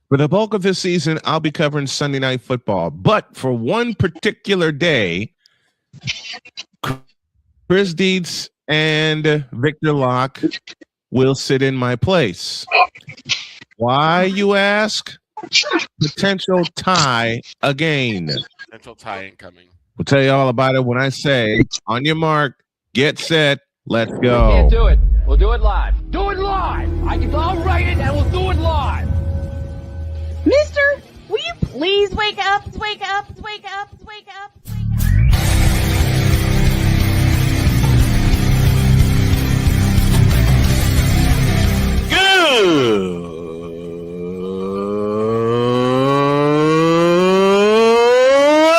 For the bulk of this season, I'll be covering Sunday Night Football. But for one particular day, Chris Dietz and Victor Locke will sit in my place. Why, you ask? Potential tie again. Potential tie incoming. We'll tell you all about it when I say, on your mark, get set, let's go. We can't do it. We'll do it live. Do it live. I'll write it and we'll do it live. Mister, will you please wake up, wake up, wake up, wake up, wake up?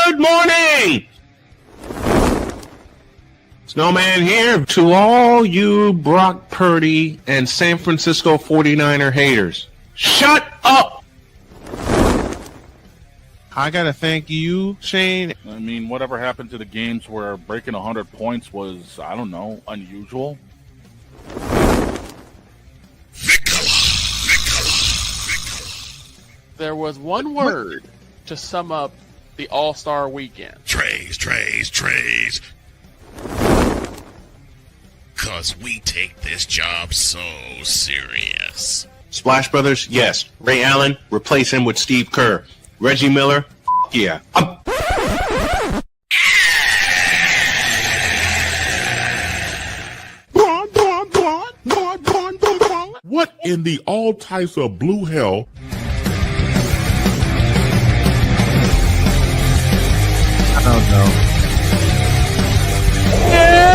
Good morning! Snowman here to all you Brock Purdy and San Francisco 49er haters. Shut up! I gotta thank you, Shane. I mean, whatever happened to the games where breaking 100 points was, I don't know, unusual? There was one word to sum up the All-Star weekend. Trays. Cause we take this job so serious. Splash Brothers, yes. Ray Allen, replace him with Steve Kerr. Reggie Miller, yeah. What in the all types of blue hell? I don't know. Yeah!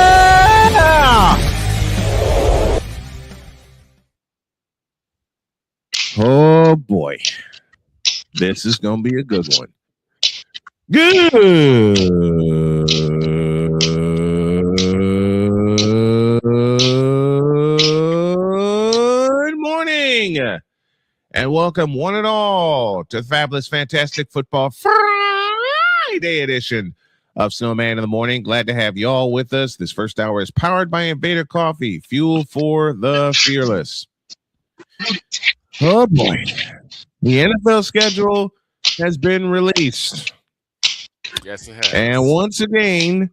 Oh boy. This is going to be a good one. Good morning and welcome one and all to the Fabulous Fantastic Football Friday edition of Snowman in the Morning. Glad to have y'all with us. This first hour is powered by Invader Coffee, fuel for the fearless. Oh boy. The NFL schedule has been released. Yes, it has. And once again,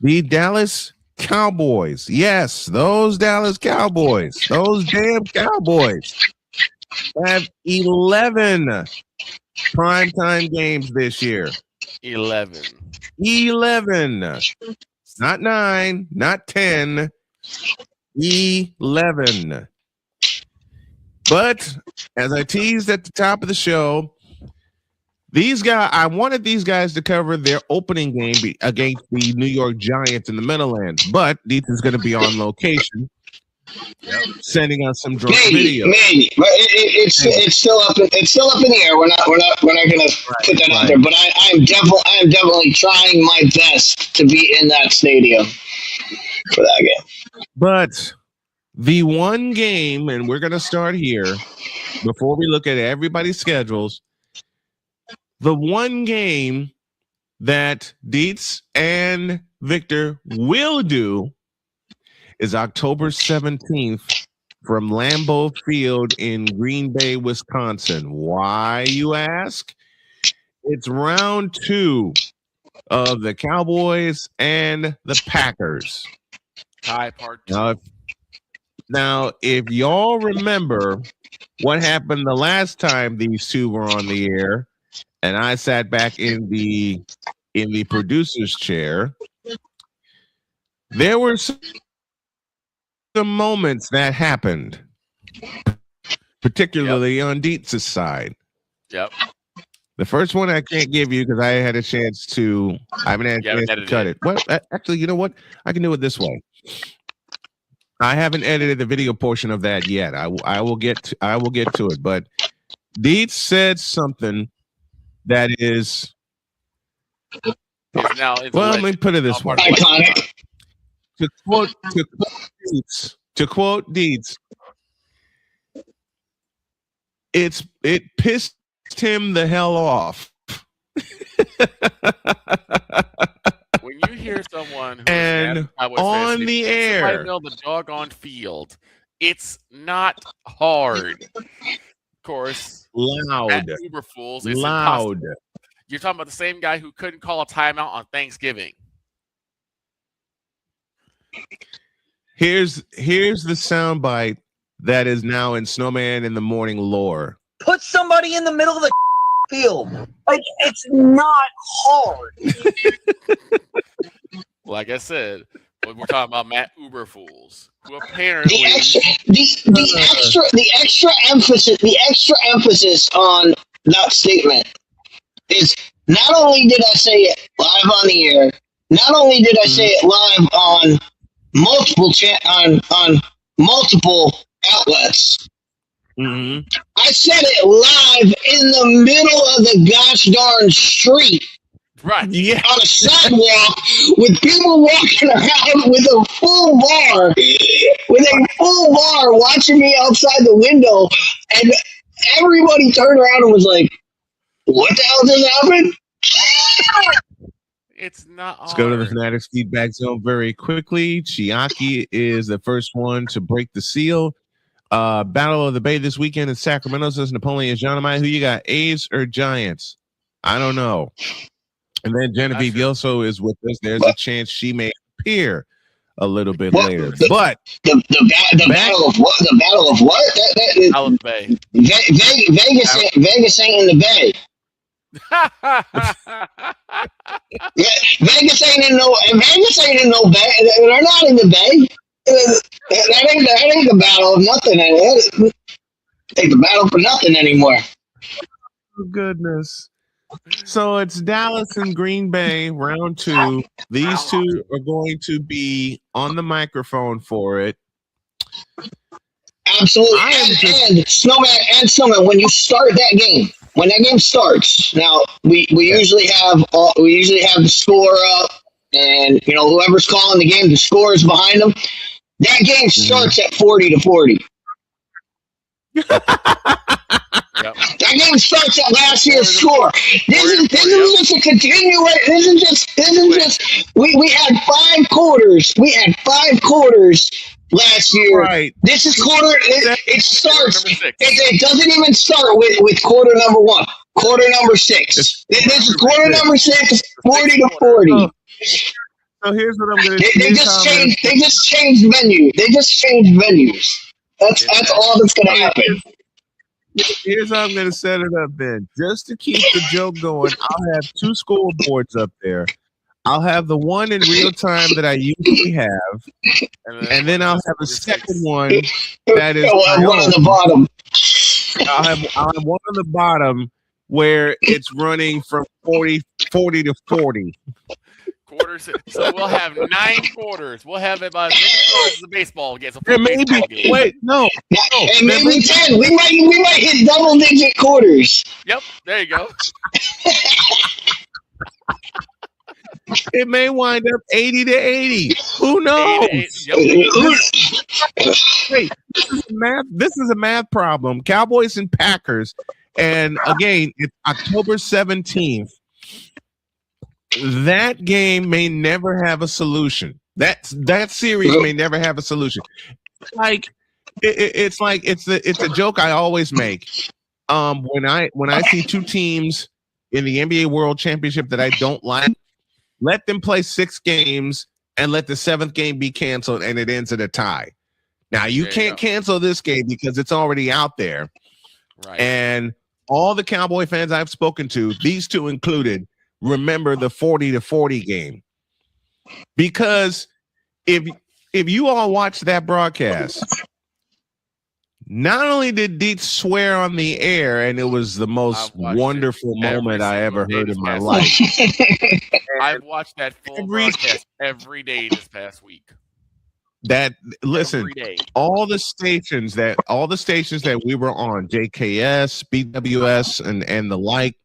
the Dallas Cowboys, yes, those Dallas Cowboys, those damn Cowboys, have 11 primetime games this year. 11. Not 9, not 10, 11. But as I teased at the top of the show, I wanted these guys to cover their opening game against the New York Giants in the Meadowlands, but Dietz is going to be on location, sending us some drunk video. Maybe, but it's still up. It's still up in the air. We're not going to put that out there. But I am definitely trying my best to be in that stadium for that game. But the one game, and we're going to start here before we look at everybody's schedules. The one game that Dietz and Victor will do is October 17th from Lambeau Field in Green Bay, Wisconsin. Why, you ask? It's round 2 of the Cowboys and the Packers. Tie part 2. Now, if y'all remember what happened the last time these two were on the air, and I sat back in the producer's chair, there were some moments that happened, particularly on Dietz's side. Yep. The first one I can't give you because I haven't had a chance to cut it. Well, actually, you know what? I can do it this way. I haven't edited the video portion of that yet. I will get to it. But Dietz said something that is. Let me put it this way. Iconic. To quote Dietz, it pissed him the hell off. When you hear someone who and on the air the doggone field, it's not hard. course, Loud. at Uber Fools is Loud. impossible. You're talking about the same guy who couldn't call a timeout on Thanksgiving. Here's the soundbite that is now in Snowman in the Morning lore. Put somebody in the middle of the field. Like, it's not hard. Like I said, we're talking about Matt Uber Fools, who apparently The extra emphasis on that statement is not only did I say it live on the air, not only did I say it live on multiple outlets. Mm-hmm. I said it live in the middle of the gosh darn street. right. Yeah. On a sidewalk with people walking around with a full bar watching me outside the window, and everybody turned around and was like, what the hell just happened? It's not Let's go to the hard. Fanatics feedback zone very quickly. Chiaki is the first one to break the seal. Battle of the Bay this weekend in Sacramento, says Napoleon Jeanamai. Who you got, A's or Giants? I don't know. And then Genevieve Yoso is with us. There's a chance she may appear a little bit later. But the battle of what? The battle of what? Battle of the Bay. Vegas ain't in the Bay. Vegas ain't in no Bay. They're not in the Bay. That ain't the battle of nothing. It ain't the battle for nothing anymore. oh, goodness. So it's Dallas and Green Bay, round 2. These two are going to be on the microphone for it. Absolutely. And Snowman, when you start that game, when that game starts, now we usually have the score up, and whoever's calling the game, the score is behind them. That game starts at 40-40. Yep. That game starts at last year's score. This is just a continuation. This is just we had 5 quarters. We had 5 quarters last year. Right. This is quarter. It starts. Number 6. It doesn't even start with quarter number 1. Quarter number 6. This is quarter number 6. 40-40. So here's what I'm going to do. They just changed venue. They just changed venues. That's all that's going to happen. Here's how I'm going to set it up then. Just to keep the joke going, I'll have 2 scoreboards up there. I'll have the one in real time that I usually have, and then I'll have a second one that is one on the bottom. I'll have one on the bottom where it's running from 40 to 40. Quarters. So we'll have 9 quarters. We'll have about as many quarters as a baseball game. Wait, no. And maybe 10. We might hit double-digit quarters. Yep, there you go. It may wind up 80-80. Who knows? 80-80. Yep. Wait, this is a math problem. Cowboys and Packers, and again, it's October 17th. That game may never have a solution. That series may never have a solution. It's a joke I always make. When I see 2 teams in the NBA World Championship that I don't like, let them play 6 games and let the 7th game be canceled and it ends in a tie. Now you can't cancel this game because it's already out there. Right. And all the Cowboy fans I've spoken to, these 2 included, remember the 40-40 game. Because if you all watched that broadcast, not only did Deets swear on the air, and it was the most wonderful moment I ever heard in my life. I've watched that full broadcast every day this past week. Listen, all the stations that we were on, JKS, BWS, and the like,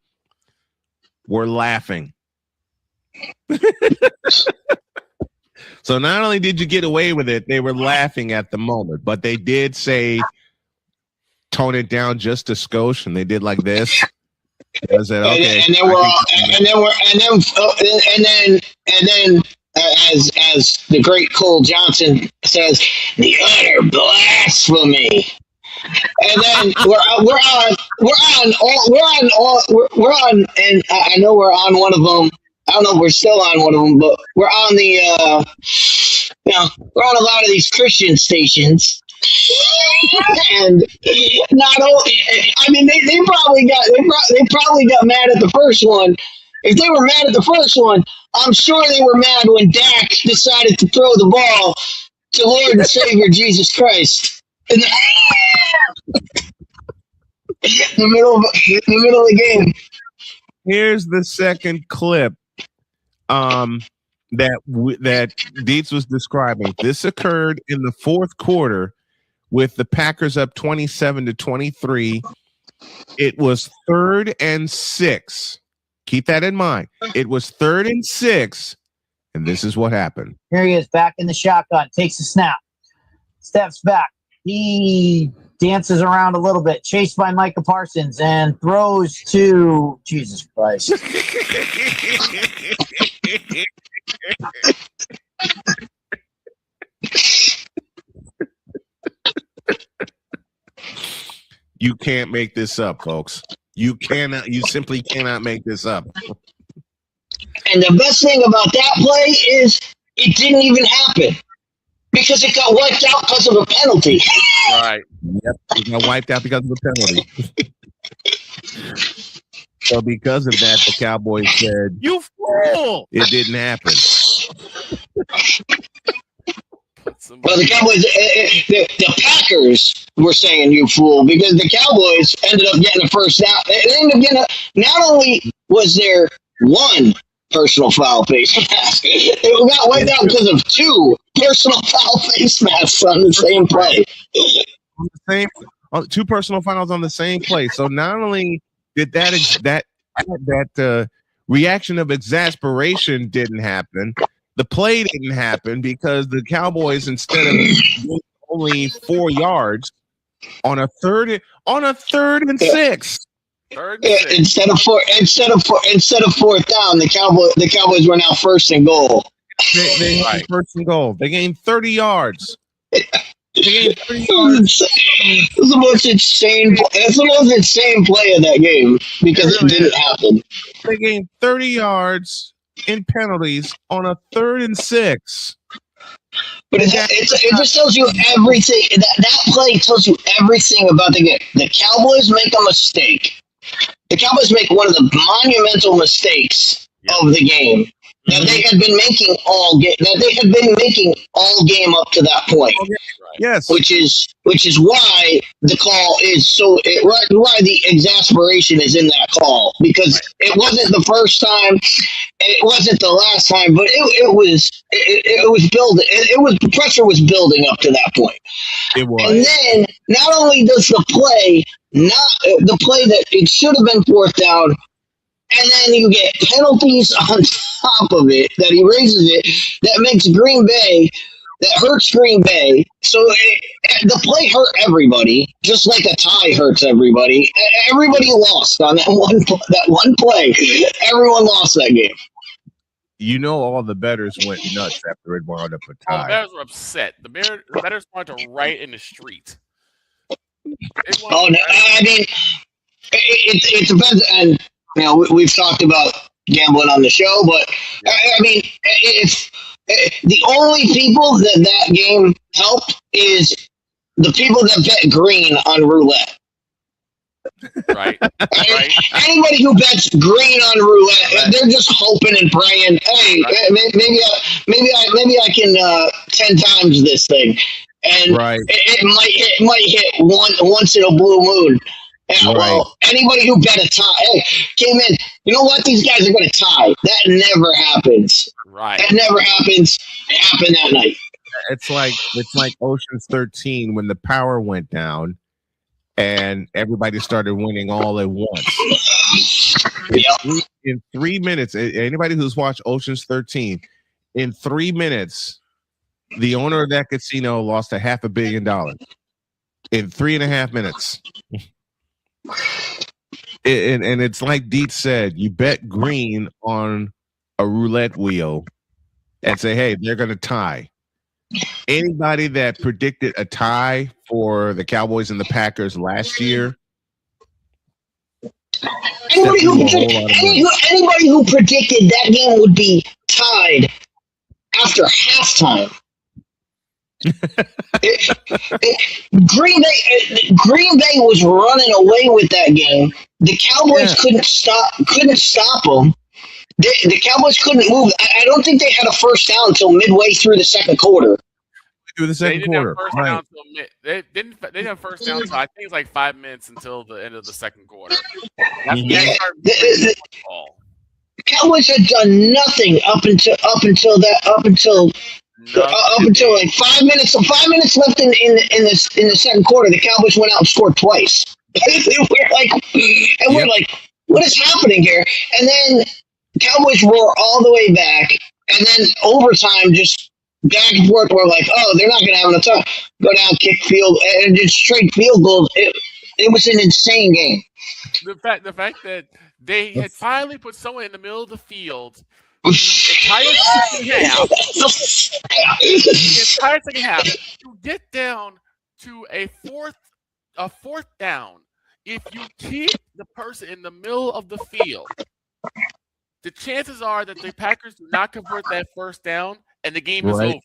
were laughing. So not only did you get away with it, they were laughing at the moment, but they did say, tone it down just a skosh, and they did like this. I said, okay. And then as the great Cole Johnson says, the utter blasphemy And then and I know we're on one of them. I don't know if we're still on one of them, but we're on the, we're on a lot of these Christian stations. And not only, I mean, they probably got mad at the first one. If they were mad at the first one, I'm sure they were mad when Dak decided to throw the ball to Lord and Savior Jesus Christ in the middle of the game. Here's the second clip that Dietz was describing. This occurred in the fourth quarter with the Packers up 27-23. It was 3rd and 6. Keep that in mind. It was 3rd and 6, and this is what happened. Here he is back in the shotgun, takes a snap, steps back. He dances around a little bit, chased by Micah Parsons, and throws to Jesus Christ. You can't make this up, folks. You simply cannot make this up. And the best thing about that play is it didn't even happen because it got wiped out because of a penalty. Right. Yep, it got wiped out because of a penalty. So because of that, the Cowboys said, "You fool!" It didn't happen. Well, the Cowboys, the Packers were saying "you fool" because the Cowboys ended up getting a first down. They ended up getting not only was there one personal foul face mask, it got wiped out because of 2 personal foul face masks on the same play. On the same, 2 personal fouls on the same play. So not only did that reaction of exasperation didn't happen, the play didn't happen because the Cowboys, instead of only 4 yards on a third and 6. Instead of fourth down, the Cowboys were now 1st and goal. They had 1st and goal. They gained 30 yards. It's the most insane. It's the most insane play of that game because it didn't happen. They gained 30 yards in penalties on a 3rd and 6. But it just tells you everything. That play tells you everything about the game. The Cowboys make a mistake. The Cowboys make one of the monumental mistakes of the game that they had been making all game. That they had been making all game up to that point. Yes, which is why the call is so. Why the exasperation is in that call, because it wasn't the first time, it wasn't the last time, but it was building. The pressure was building up to that point. It was. And then not only does the play that it should have been 4th down, and then you get penalties on top of it that erases it, that makes Green Bay. That hurts Green Bay. So the play hurt everybody, just like a tie hurts everybody. Everybody lost on that one play. Everyone lost that game. You know, all the bettors went nuts after it wound up a tie. All the bettors were upset. The bettors wanted to riot in the street. Oh, no, I mean, it depends. And we've talked about gambling on the show, but I mean, if the only people that game helped is the people that bet green on roulette. Right. Right. Anybody who bets green on roulette, they're just hoping and praying. Hey, maybe I can 10 times this thing, and it might hit once in a blue moon. And, well, anybody who bet a tie, came in. You know what? These guys are going to tie. That never happens. Right. That never happens. It happened that night. It's like Ocean's 13 when the power went down and everybody started winning all at once. In 3 minutes, anybody who's watched Ocean's 13, in 3 minutes, the owner of that casino lost $500 million in 3.5 minutes. And it's like Dietz said, you bet green on a roulette wheel and say, hey, they're going to tie. Anybody that predicted a tie for the Cowboys and the Packers last year. Anybody who predicted that game would be tied after halftime. Green Bay was running away with that game. The Cowboys couldn't stop them. The Cowboys couldn't move. I don't think they had a first down until midway through the second quarter. Through the second quarter, right? They didn't have first down until I think it's like 5 minutes until the end of the second quarter. That's when they started the Cowboys had done nothing up until like 5 minutes. 5 minutes left in the second quarter. The Cowboys went out and scored twice. We're like, what is happening here? And then the Cowboys roar all the way back, and then overtime just back and forth. We're like, oh, they're not going to have enough time. Go down, kick field, and just straight field goals. It was an insane game. The fact that they had finally put someone in the middle of the field the entire second half to get down to a fourth down. If you keep the person in the middle of the field, the chances are that the Packers do not convert that first down, and the game is over.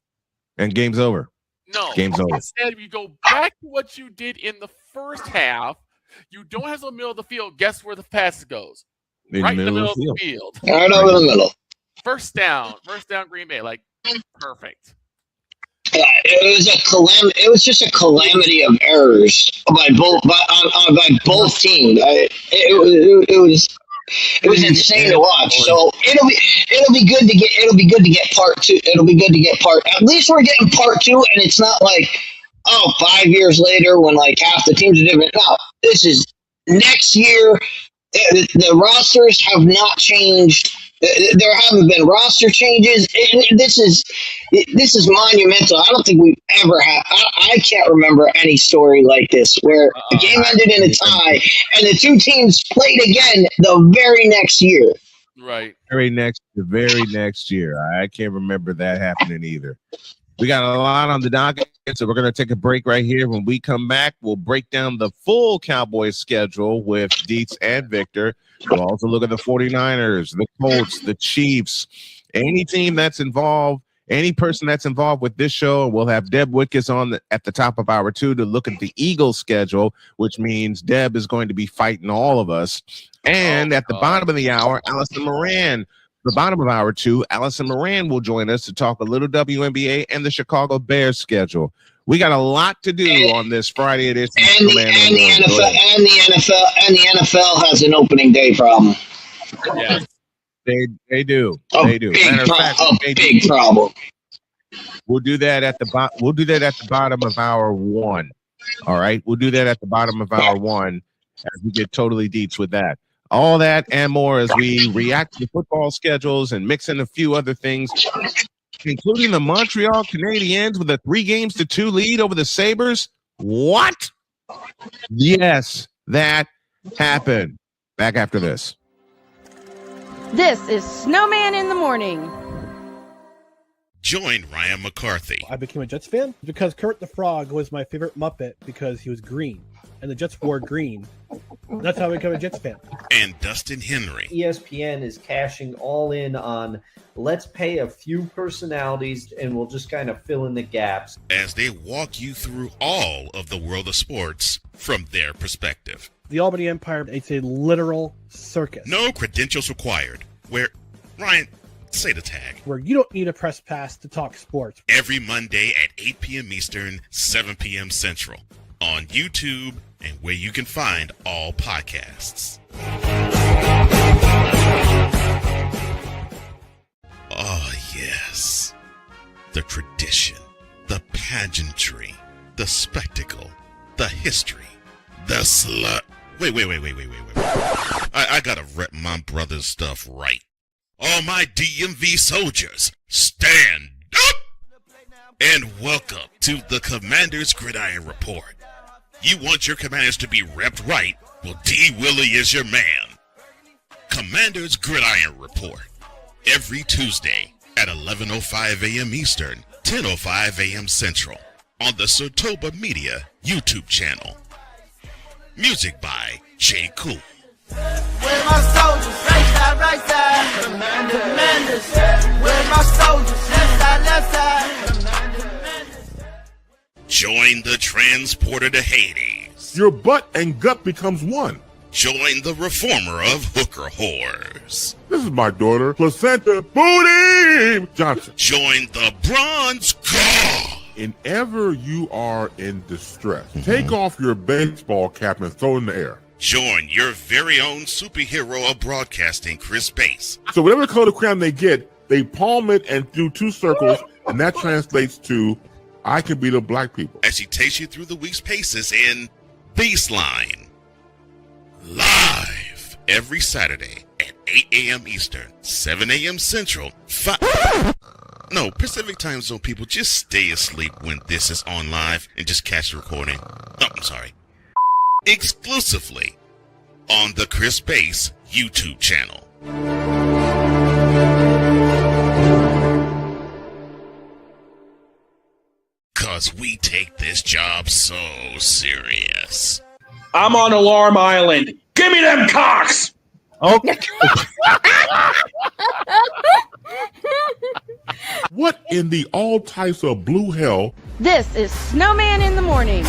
And game's over. No. Game's over. Instead, you go back to what you did in the first half. You don't have the middle of the field. Guess where the pass goes? Right in the middle of the field. Right over the middle. First down, Green Bay. Like, perfect. It was a calamity. It was just a calamity of errors by both teams. It was insane to watch. So it'll be good to get part two. It'll be good to get part. At least we're getting part two, and it's not like 5 years later when like half the teams are different. No, this is next year. The rosters have not changed. There haven't been roster changes. This is monumental. I don't think we've ever had. I can't remember any story like this where the game ended in a tie and the two teams played again the very next year. Right. The very next year. I can't remember that happening either. We got a lot on the docket, so we're going to take a break right here. When we come back, we'll break down the full Cowboys schedule with Dietz and Victor. We'll also look at the 49ers, the Colts, the Chiefs, any team that's involved, any person that's involved with this show. We'll have Deb Wickus on at the top of hour 2 to look at the Eagles schedule, which means Deb is going to be fighting all of us. And at the bottom of the hour, Allison Moran. The bottom of hour 2, Allison Moran will join us to talk a little WNBA and the Chicago Bears schedule. We got a lot to do on this Friday edition. And the NFL has an opening day problem. Yes. They do. Big problem. We'll do that at the bottom of hour 1. All right. We'll do that at the bottom of hour 1 as we get totally deets with that. All that and more as we react to football schedules and mix in a few other things, including the Montreal Canadiens with a 3-2 lead over the Sabres. What? Yes, that happened. Back after this. This is Snowman in the Morning. Join Ryan McCarthy. I became a Jets fan because Kurt the Frog was my favorite Muppet because he was green, and the Jets wore green. That's how I became a Jets fan. And Dustin Henry. ESPN is cashing all in on let's pay a few personalities and we'll just kind of fill in the gaps. As they walk you through all of the world of sports from their perspective. The Albany Empire, it's a literal circus. No credentials required. Where, Ryan, say the tag. Where you don't need a press pass to talk sports. Every Monday at 8 p.m. Eastern, 7 p.m. Central. On YouTube and where you can find all podcasts. Oh, yes. The tradition, the pageantry, the spectacle, the history, the slut. Wait. I gotta rep my brother's stuff right. All my DMV soldiers, stand up! And welcome to the Commander's Gridiron Report. You want your Commanders to be repped right? Well, D. Willie is your man. Commander's Gridiron Report. Every Tuesday at 11:05 a.m. Eastern, 10:05 a.m. Central. on the Sotoba Media YouTube channel. Music by J. Cool. Where's my soldiers? Right side. Commanders. Where's my soldiers? Left side. Join the transporter to Hades. Your butt and gut becomes one. Join the reformer of hooker whores. This is my daughter, Placenta Booty Johnson. Join the bronze god. Whenever you are in distress, take off your baseball cap and throw it in the air. Join your very own superhero of broadcasting, Chris Bass. So whatever color crayon they get, they palm it and do 2 circles, and that translates to, I can be the black people. As he takes you through the week's paces in Baseline. Live every Saturday at 8 a.m. Eastern, 7 a.m. Central, Pacific Time Zone people, just stay asleep when this is on live and just catch the recording. Oh, I'm sorry. Exclusively on the Chris Bass YouTube channel. Cause we take this job so serious. I'm on Alarm Island. Give me them cocks! Okay. What in the all types of blue hell? This is Snowman in the Morning.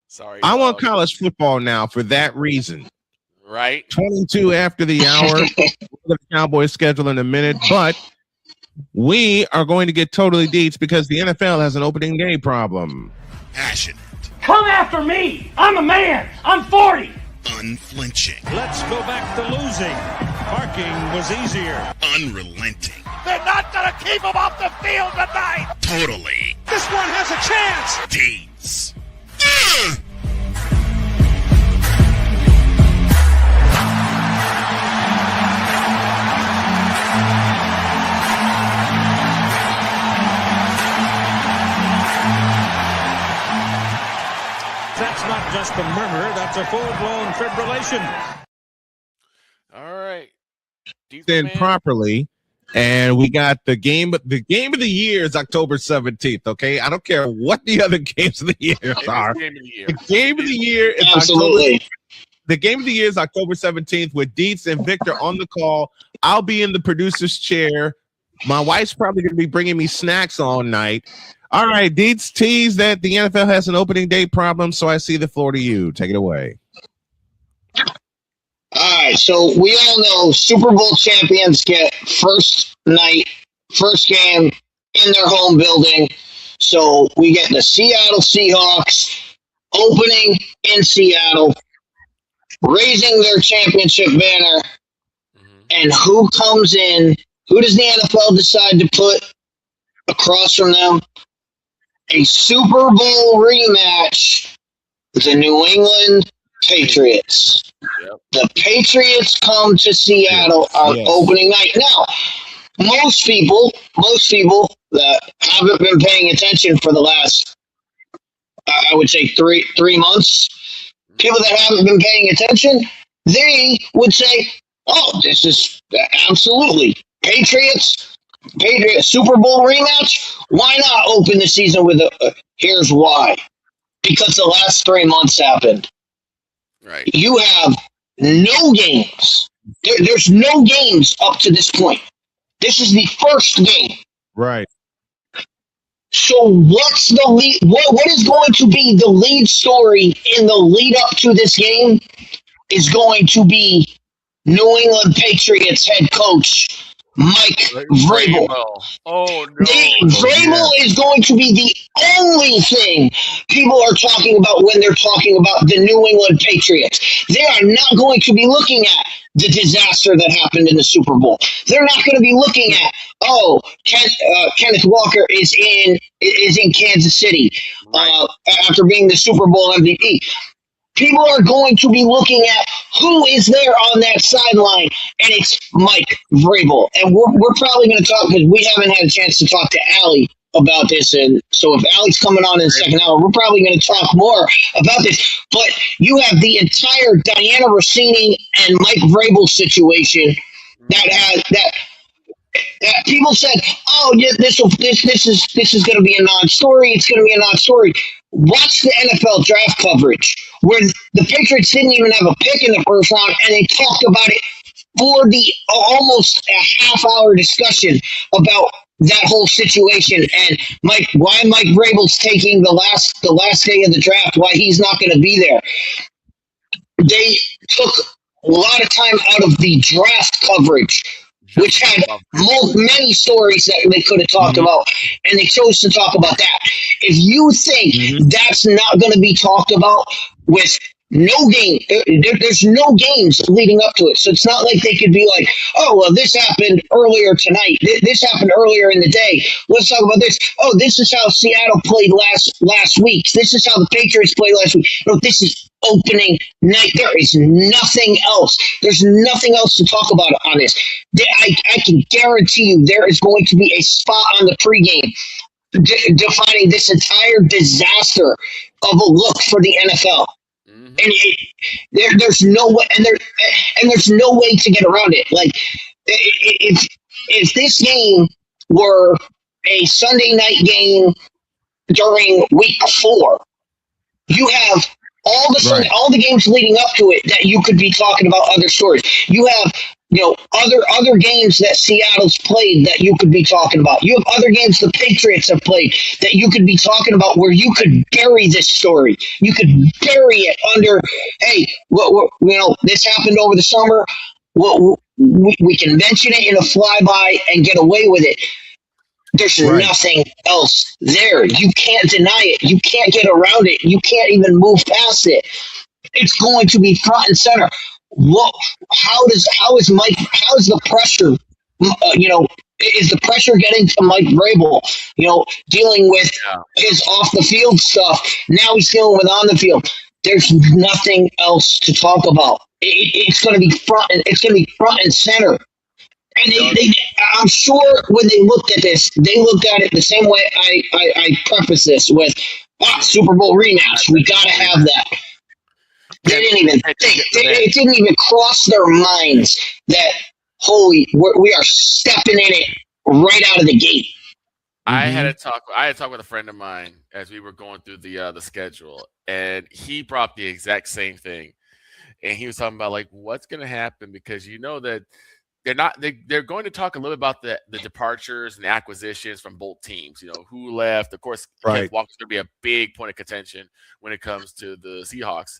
Sorry. I want college football now for that reason. Right. 22 after the hour. We'll get the Cowboys schedule in a minute, but we are going to get totally deets because the NFL has an opening day problem. Passionate. Come after me! I'm a man! I'm 40! Unflinching. Let's go back to losing. Parking was easier. Unrelenting. They're not gonna keep him off the field tonight! Totally. This one has a chance! Deeds. That's not just a murmur, that's a full-blown fibrillation. All right. Then properly, and we got the game of the year is October 17th. Okay, I don't care what the other games of the year are. Game of the year. The game of the year is Absolutely. The game of the year is October 17th with Dietz and Victor on the call. I'll be in the producer's chair. My wife's probably going to be bringing me snacks all night. All right, Dietz teased that the NFL has an opening day problem, so I see the floor to you. Take it away. All right, so we all know Super Bowl champions get first game in their home building. So we get the Seattle Seahawks opening in Seattle, raising their championship banner. And who comes in? Who does the NFL decide to put across from them? A Super Bowl rematch with the New England Patriots. Yep. The Patriots come to Seattle on opening night. Now, most people that haven't been paying attention for the last, I would say, three months, people that haven't been paying attention, they would say, oh, this is absolutely Patriots Super Bowl rematch. Why not open the season with here's why. Because the last 3 months happened. Right. You have no games. There's no games up to this point. This is the first game. Right. So what's the lead? What is going to be the lead story in the lead up to this game is going to be New England Patriots head coach Mike Vrabel. Oh, no. Vrabel is going to be the only thing people are talking about when they're talking about the New England Patriots. They are not going to be looking at the disaster that happened in the Super Bowl. They're not going to be looking at, Kenneth Walker is in Kansas City after being the Super Bowl MVP. People are going to be looking at who is there on that sideline, and it's Mike Vrabel. And we're probably going to talk, because we haven't had a chance to talk to Allie about this. And so if Allie's coming on in the second hour, we're probably going to talk more about this. But you have the entire Diana Rossini and Mike Vrabel situation that people said, "Oh, yeah, this is going to be a non-story. It's going to be a non-story." Watch the NFL draft coverage where the Patriots didn't even have a pick in the first round, and they talked about it for the almost a half-hour discussion about that whole situation and why Mike Vrabel's taking the last day of the draft, why he's not going to be there. They took a lot of time out of the draft coverage, which had many stories that they could have talked about, and they chose to talk about that. If you think that's not going to be talked about with no game, there's no games leading up to it. So it's not like they could be like, "Oh, well, this happened earlier tonight. This happened earlier in the day. Let's talk about this. Oh, this is how Seattle played last week. This is how the Patriots played last week." No, this is opening night. There is nothing else. There's nothing else to talk about on this. I can guarantee you there is going to be a spot on the pregame defining this entire disaster of a look for the NFL. And there's no way, and there's no way to get around it. Like if this game were a Sunday night game during week 4, you have all the games leading up to it that you could be talking about other stories. You have other games that Seattle's played that you could be talking about. You have other games the Patriots have played that you could be talking about where you could bury this story. You could bury it under, hey, this happened over the summer. We can mention it in a flyby and get away with it. There's nothing else there. You can't deny it. You can't get around it. You can't even move past it. It's going to be front and center. How is the pressure? Is the pressure getting to Mike Vrabel? Dealing with his off the field stuff. Now he's dealing with on the field. There's nothing else to talk about. It's going to be front. It's going to be front and center. And I'm sure when they looked at this, they looked at it the same way I preface this with Super Bowl rematch. We got to have that. They didn't even think. It didn't even cross their minds that, we are stepping in it right out of the gate. I had a talk with a friend of mine as we were going through the schedule, and he brought the exact same thing. And he was talking about like what's going to happen because that they're going to talk a little bit about the departures and acquisitions from both teams. Who left. Of course, Kenneth Walker's going to be a big point of contention when it comes to the Seahawks.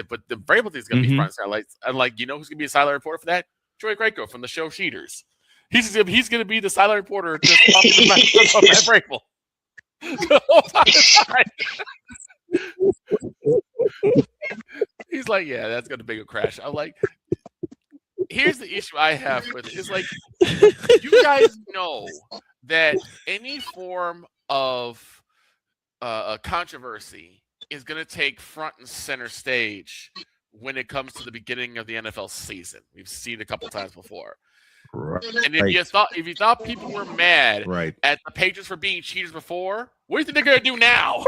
But the Vrabel thing is going to be front and center. Who's going to be a sideline reporter for that? Troy Greco from the show Sheeters. He's going to be the sideline reporter just off Matt Vrabel. The whole time. He's like, yeah, that's going to be a crash. I'm like, here's the issue I have with it. It's like, you guys know that any form of a controversy is going to take front and center stage when it comes to the beginning of the NFL season. We've seen it a couple times before. Right. And if you thought people were mad at the Patriots for being cheaters before, what do you think they're going to do now?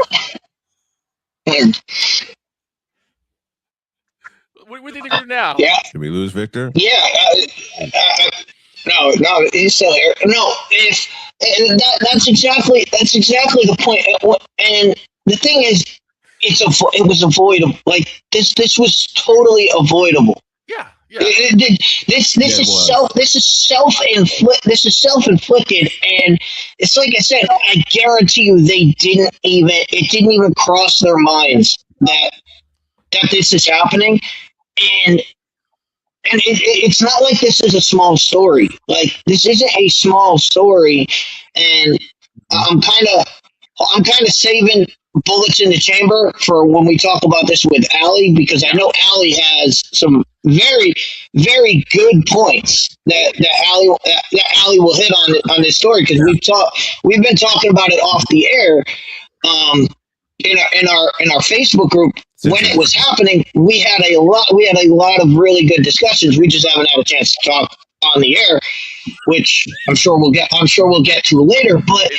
What do you think they're going to do now? Yeah. Did we lose Victor? Yeah. No, he's still here. No, that's exactly the point. And the thing is, it was avoidable. Like this was totally avoidable. Yeah. This is self-inflicted, and it's like I said. I guarantee you, it didn't even cross their minds that this is happening, and it's not like this is a small story. Like this isn't a small story, and I'm kind of saving bullets in the chamber for when we talk about this with Allie, because I know Allie has some very, very good points that Allie will hit on this story, because we've been talking about it off the air in our Facebook group. When it was happening, we had a lot of really good discussions. We just haven't had a chance to talk on the air, which I'm sure we'll get to later. But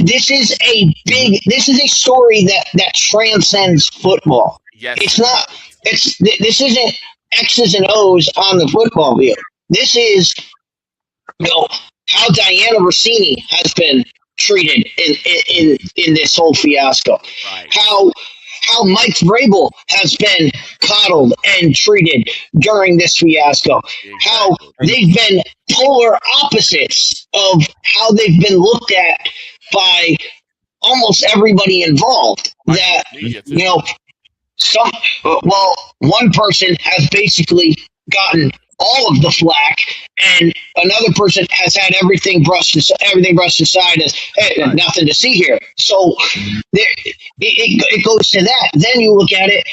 this is a story that transcends football. Yes, this isn't X's and O's on the football field. This is, how Diana Rossini has been treated in this whole fiasco. Right. How Mike Vrabel has been coddled and treated during this fiasco. Exactly. How they've been polar opposites of how they've been looked at by almost everybody involved. That, one person has basically gotten all of the flack, and another person has had everything brushed aside as, hey, there's nothing to see here. So it goes to that. Then you look at it,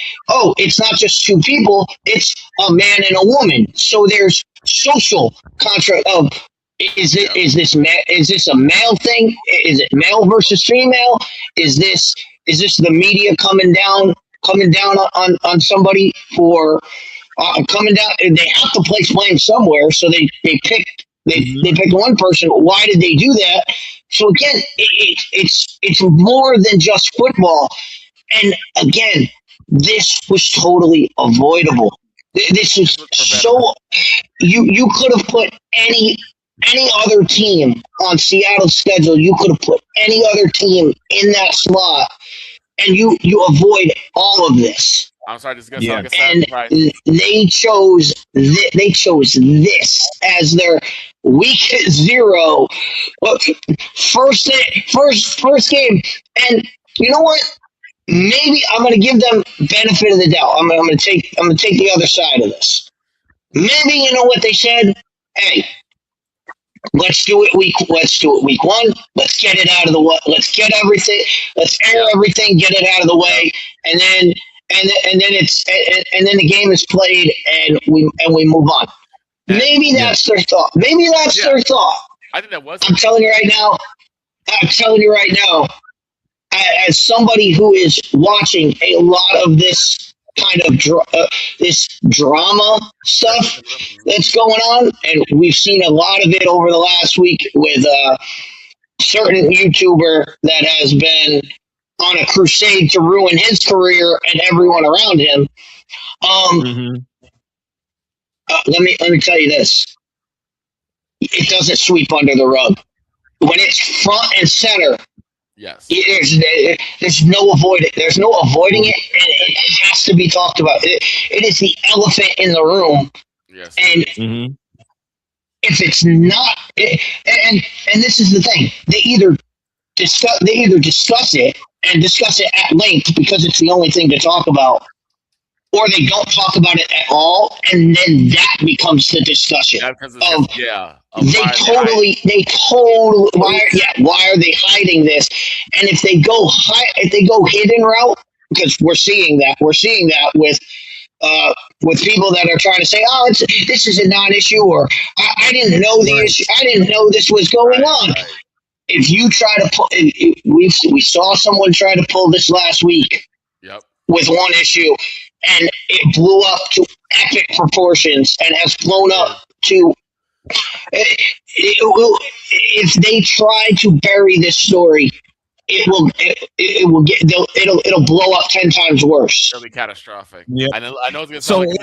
it's not just two people, it's a man and a woman. So there's social contract of, is this a male thing? Is it male versus female? Is this the media coming down on somebody for coming down? They have to place blame somewhere, so they picked one person. Why did they do that? So again, it's more than just football. And again, this was totally avoidable. This is so, you could have put any other team on Seattle's schedule. You could have put any other team in that slot, and you avoid all of this. I'm sorry, this is gonna sound like a And sacrifice. they chose this as their week 0, first game. And you know what? Maybe I'm going to give them benefit of the doubt. I'm going to take the other side of this. Maybe you know what they said? Hey, let's do it week 1. Let's get it out of the way. Let's get everything. Let's air everything. Get it out of the way, and then the game is played, and we move on. Maybe that's their thought. Maybe that's their thought. I think that was. I'm telling you right now. As somebody who is watching a lot of this kind of this drama stuff that's going on, and we've seen a lot of it over the last week with a certain YouTuber that has been on a crusade to ruin his career and everyone around him. Let me tell you this: it doesn't sweep under the rug when it's front and center. Yes. There's no avoiding. There's no avoiding it, and it has to be talked about. It is the elephant in the room. Yes. And if it's not, and this is the thing, they either discuss it and discuss it at length because it's the only thing to talk about, or they don't talk about it at all, and then that becomes the discussion. Why are they hiding this? And if they go hidden route, because we're seeing that with people that are trying to say, this is a non-issue, or I didn't know the issue, I didn't know this was going on. Right. If you try to pull, we saw someone try to pull this last week. Yep. With one issue, and it blew up to epic proportions and has blown up to. If they try to bury this story, it'll blow up 10 times worse. It'll be catastrophic. Yeah. I know it's gonna sound like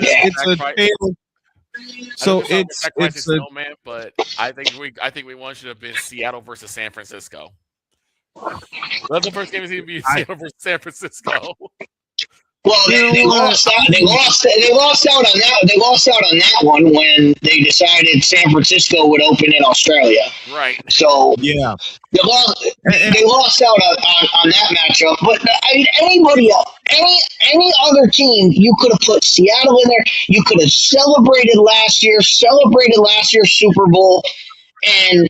it's a man, but I think we one should have been Seattle versus San Francisco. That's the first game is going to be Seattle versus San Francisco. Well, they lost out. They lost out on that. They lost out on that one when they decided San Francisco would open in Australia. Right. So they lost out on that matchup. But I mean, anybody else, any other team, you could have put Seattle in there. You could have celebrated last year's Super Bowl, and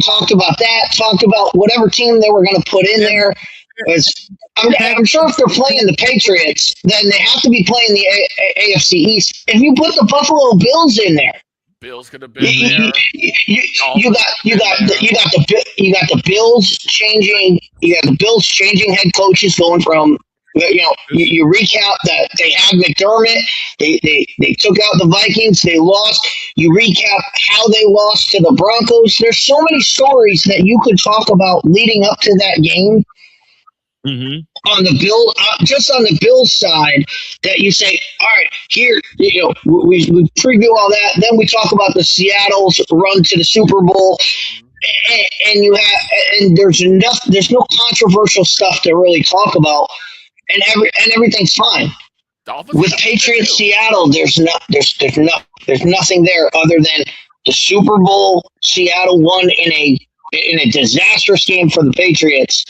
talked about that. Talked about whatever team they were going to put in there. I'm sure if they're playing the Patriots, then they have to be playing the AFC East. If you put the Buffalo Bills in there, Bills could have been there. You got the Bills changing. You got the Bills changing head coaches, going from you recap that they had McDermott. They took out the Vikings. They lost. You recap how they lost to the Broncos. There's so many stories that you could talk about leading up to that game. on the Bill, just on the Bills side, that you say, all right, here, we preview all that, then we talk about the Seattle's run to the Super Bowl, and you have, and there's no controversial stuff to really talk about, and everything's fine. With Patriots Seattle, there's nothing there other than the Super Bowl. Seattle won in a disastrous game for the Patriots.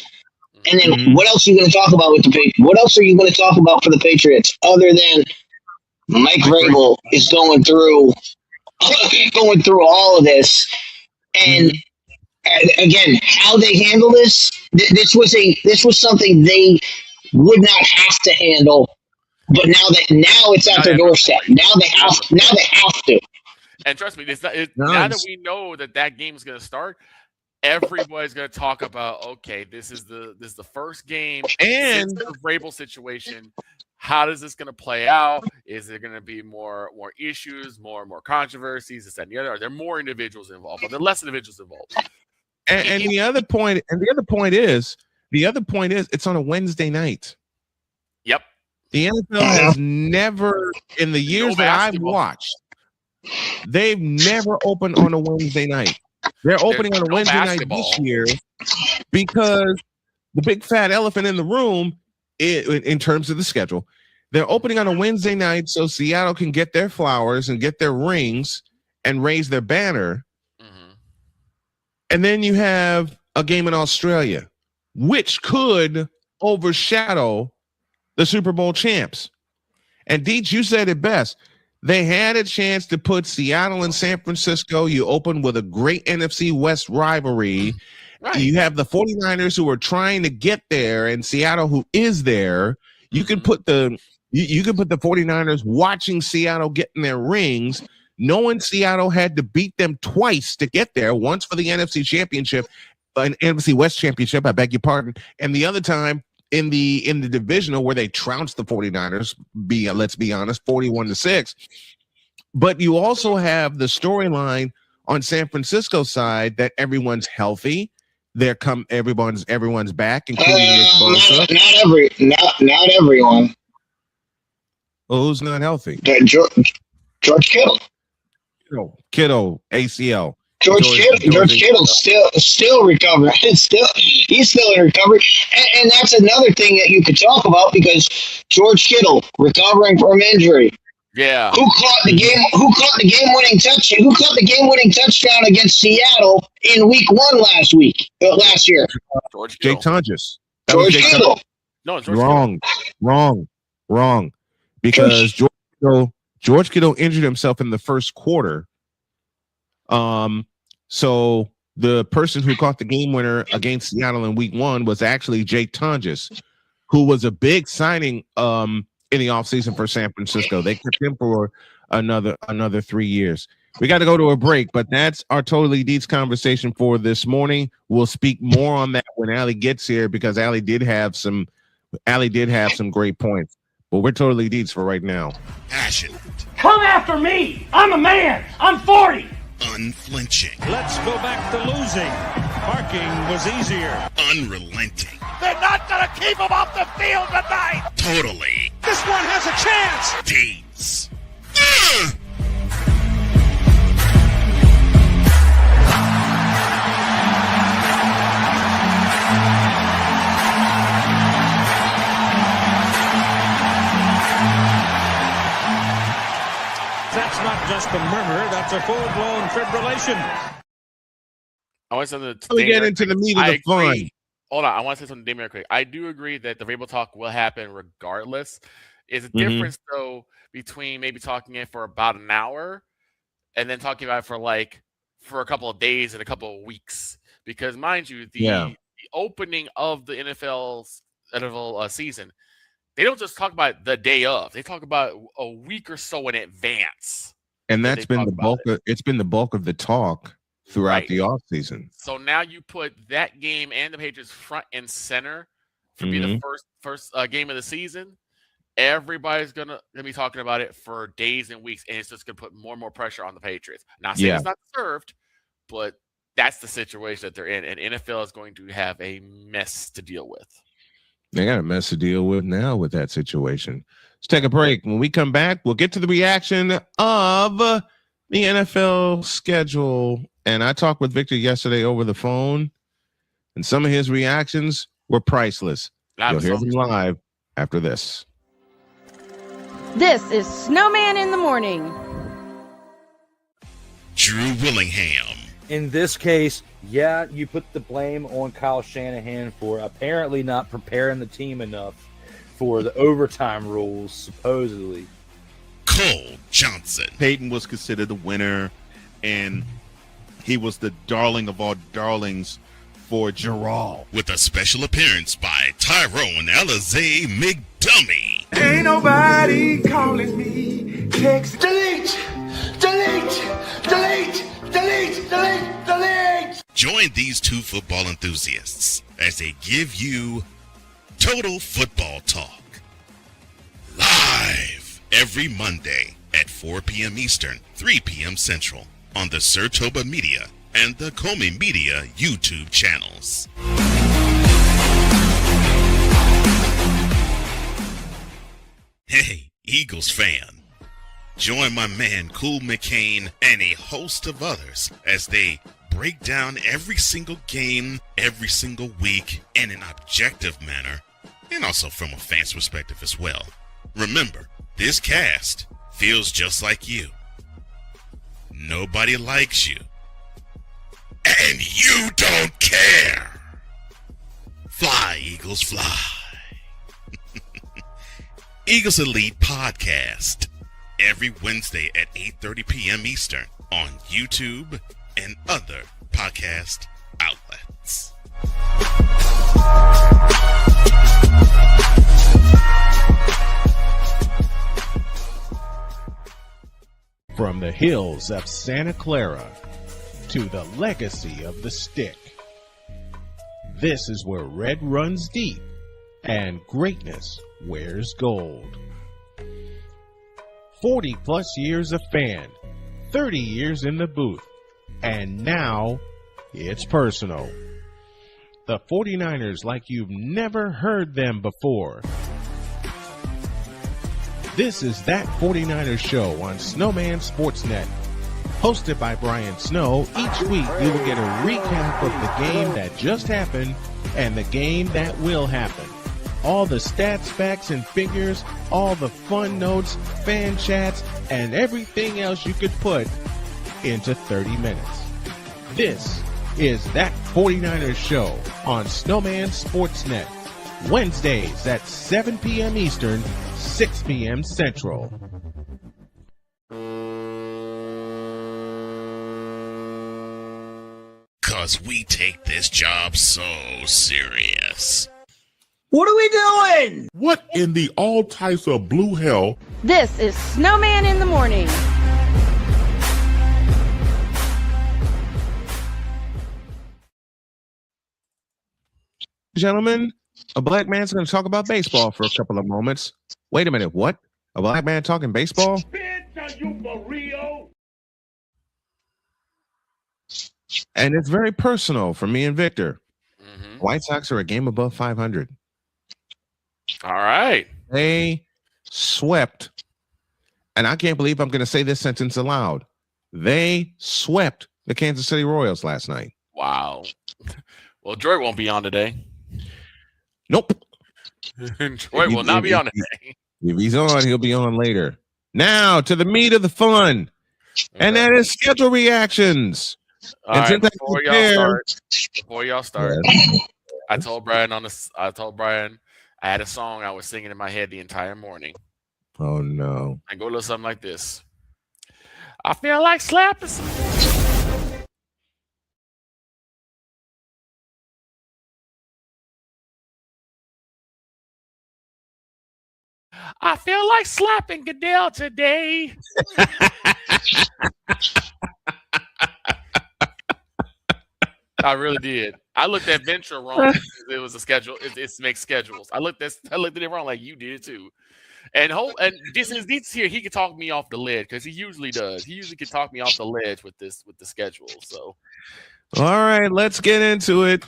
And then what else are you going to talk about with the Patriots? What else are you going to talk about for the Patriots other than Mike Vrabel is going through all of this? And again, how they handle this was something they would not have to handle, but now it's at their doorstep. Now they have to. And trust me, now that we know that game is going to start, everybody's going to talk about, okay, this is the first game and the Vrabel situation. How is this going to play out? Is there going to be more issues, more controversies, this, that, and the other? Are there more individuals involved? Are there less individuals involved? And the other point is it's on a Wednesday night. Yep. The NFL has never, in the years that I've watched, they've never opened on a Wednesday night. They're opening on a Wednesday night this year because the big fat elephant in the room, in terms of the schedule, they're opening on a Wednesday night so Seattle can get their flowers and get their rings and raise their banner. And then you have a game in Australia, which could overshadow the Super Bowl champs. And Deets, you said it best. They had a chance to put Seattle and San Francisco. You open with a great NFC West rivalry. Right. You have the 49ers who are trying to get there and Seattle who is there. You can put the 49ers watching Seattle getting their rings, knowing Seattle had to beat them twice to get there, once for the NFC Championship, an NFC West Championship, I beg your pardon, and the other time in the divisional where they trounced the 49ers, let's be honest, 41-6. But you also have the storyline on San Francisco's side that everyone's healthy. Everyone's back, including Nick Bosa. Not everyone. Well, who's not healthy? George Kittle. Kittle, ACL. George Kittle still recovering. He's still in recovery, and that's another thing that you could talk about because George Kittle recovering from injury. Yeah. Who caught the game-winning touchdown? Who caught the game-winning touchdown against Seattle in Week 1 last year? George Jake Tonjes. George Kittle. No, it's George Wrong. Because George Kittle injured himself in the first quarter. So the person who caught the game winner against Seattle in Week 1 was actually Jake Tonjes, who was a big signing in the offseason for San Francisco. They kept him for another 3 years. We got to go to a break, but that's our Totally Deets conversation for this morning. We'll speak more on that when Allie gets here because Allie did have some great points. But we're Totally Deets for right now. Passion. Come after me. I'm a man. I'm 40. Unflinching. Let's go back to losing. Parking was easier. Unrelenting. They're not going to keep him off the field tonight. Totally. This one has a chance. Deets. That's not just a murmur, that's a full-blown fibrillation. I want to say that we get into the meat of the fun. Hold on, I want to say something to Damien quick. I do agree that the Vrabel talk will happen regardless. Is a difference though between maybe talking it for about an hour and then talking about it for a couple of days and a couple of weeks. Because mind you, the opening of the NFL season, they don't just talk about the day of. They talk about a week or so in advance. And that's been the bulk it's been the bulk of the talk throughout the offseason. So now you put that game and the Patriots front and center for being the first game of the season. Everybody's gonna be talking about it for days and weeks, and it's just gonna put more and more pressure on the Patriots. Not saying it's not deserved, but that's the situation that they're in, and NFL is going to have a mess to deal with. They got a mess to deal with now with that situation. Let's take a break. When we come back, we'll get to the reaction of the NFL schedule. And I talked with Victor yesterday over the phone, and some of his reactions were priceless. You'll hear them live after this. This is Snowman in the Morning. Drew Willingham. In this case, yeah, you put the blame on Kyle Shanahan for apparently not preparing the team enough for the overtime rules, supposedly. Cole Johnson. Peyton was considered the winner, and he was the darling of all darlings for Gerald. With a special appearance by Tyrone Alizé McDummy. Ain't nobody calling me. Text delete, delete, delete, delete, delete, delete. Join these two football enthusiasts as they give you Total Football Talk. Live every Monday at 4 p.m. Eastern, 3 p.m. Central on the Sertoba Media and the Comey Media YouTube channels. Hey, Eagles fan. Join my man Cool McCain and a host of others as they break down every single game, every single week in an objective manner, and also from a fan's perspective as well. Remember, this cast feels just like you. Nobody likes you. And you don't care. Fly, Eagles, fly. Eagles Elite Podcast. Every Wednesday at 8:30 p.m. Eastern on YouTube and other podcast outlets. From the hills of Santa Clara to the legacy of the stick, this is where red runs deep and greatness wears gold. 40 plus years of fan, 30 years in the booth, and now it's personal. The 49ers like you've never heard them before. This is That 49ers Show on Snowman Sportsnet. Hosted by Brian Snow, each week you will get a recap of the game that just happened and the game that will happen. All the stats, facts, and figures, all the fun notes, fan chats, and everything else you could put into 30 minutes. This is That 49ers Show on Snowman Sportsnet. Wednesdays at 7 p.m. Eastern, 6 p.m. Central. Cause we take this job so serious. What are we doing? What in the all types of blue hell? This is Snowman in the Morning. Gentlemen, a black man's going to talk about baseball for a couple of moments. Wait a minute, what? A black man talking baseball? And it's very personal for me and Victor. White Sox are a game above 500. All right. They swept, and I can't believe I'm going to say this sentence aloud. They swept the Kansas City Royals last night. Wow. Well, Troy won't be on today. Nope. Troy will not be on today. If he's on, he'll be on later. Now to the meat of the fun, and that is schedule reactions. All right, before y'all start, I told Brian I had a song I was singing in my head the entire morning. Oh no! I go a little something like this. I feel like slapping some. I feel like slapping Goodell today. I really did. I looked at Venture wrong. It was a schedule. It makes schedules. I looked at it wrong like you did too. And this here, he could talk me off the ledge because he usually does. He usually can talk me off the ledge with the schedule. So, all right, let's get into it.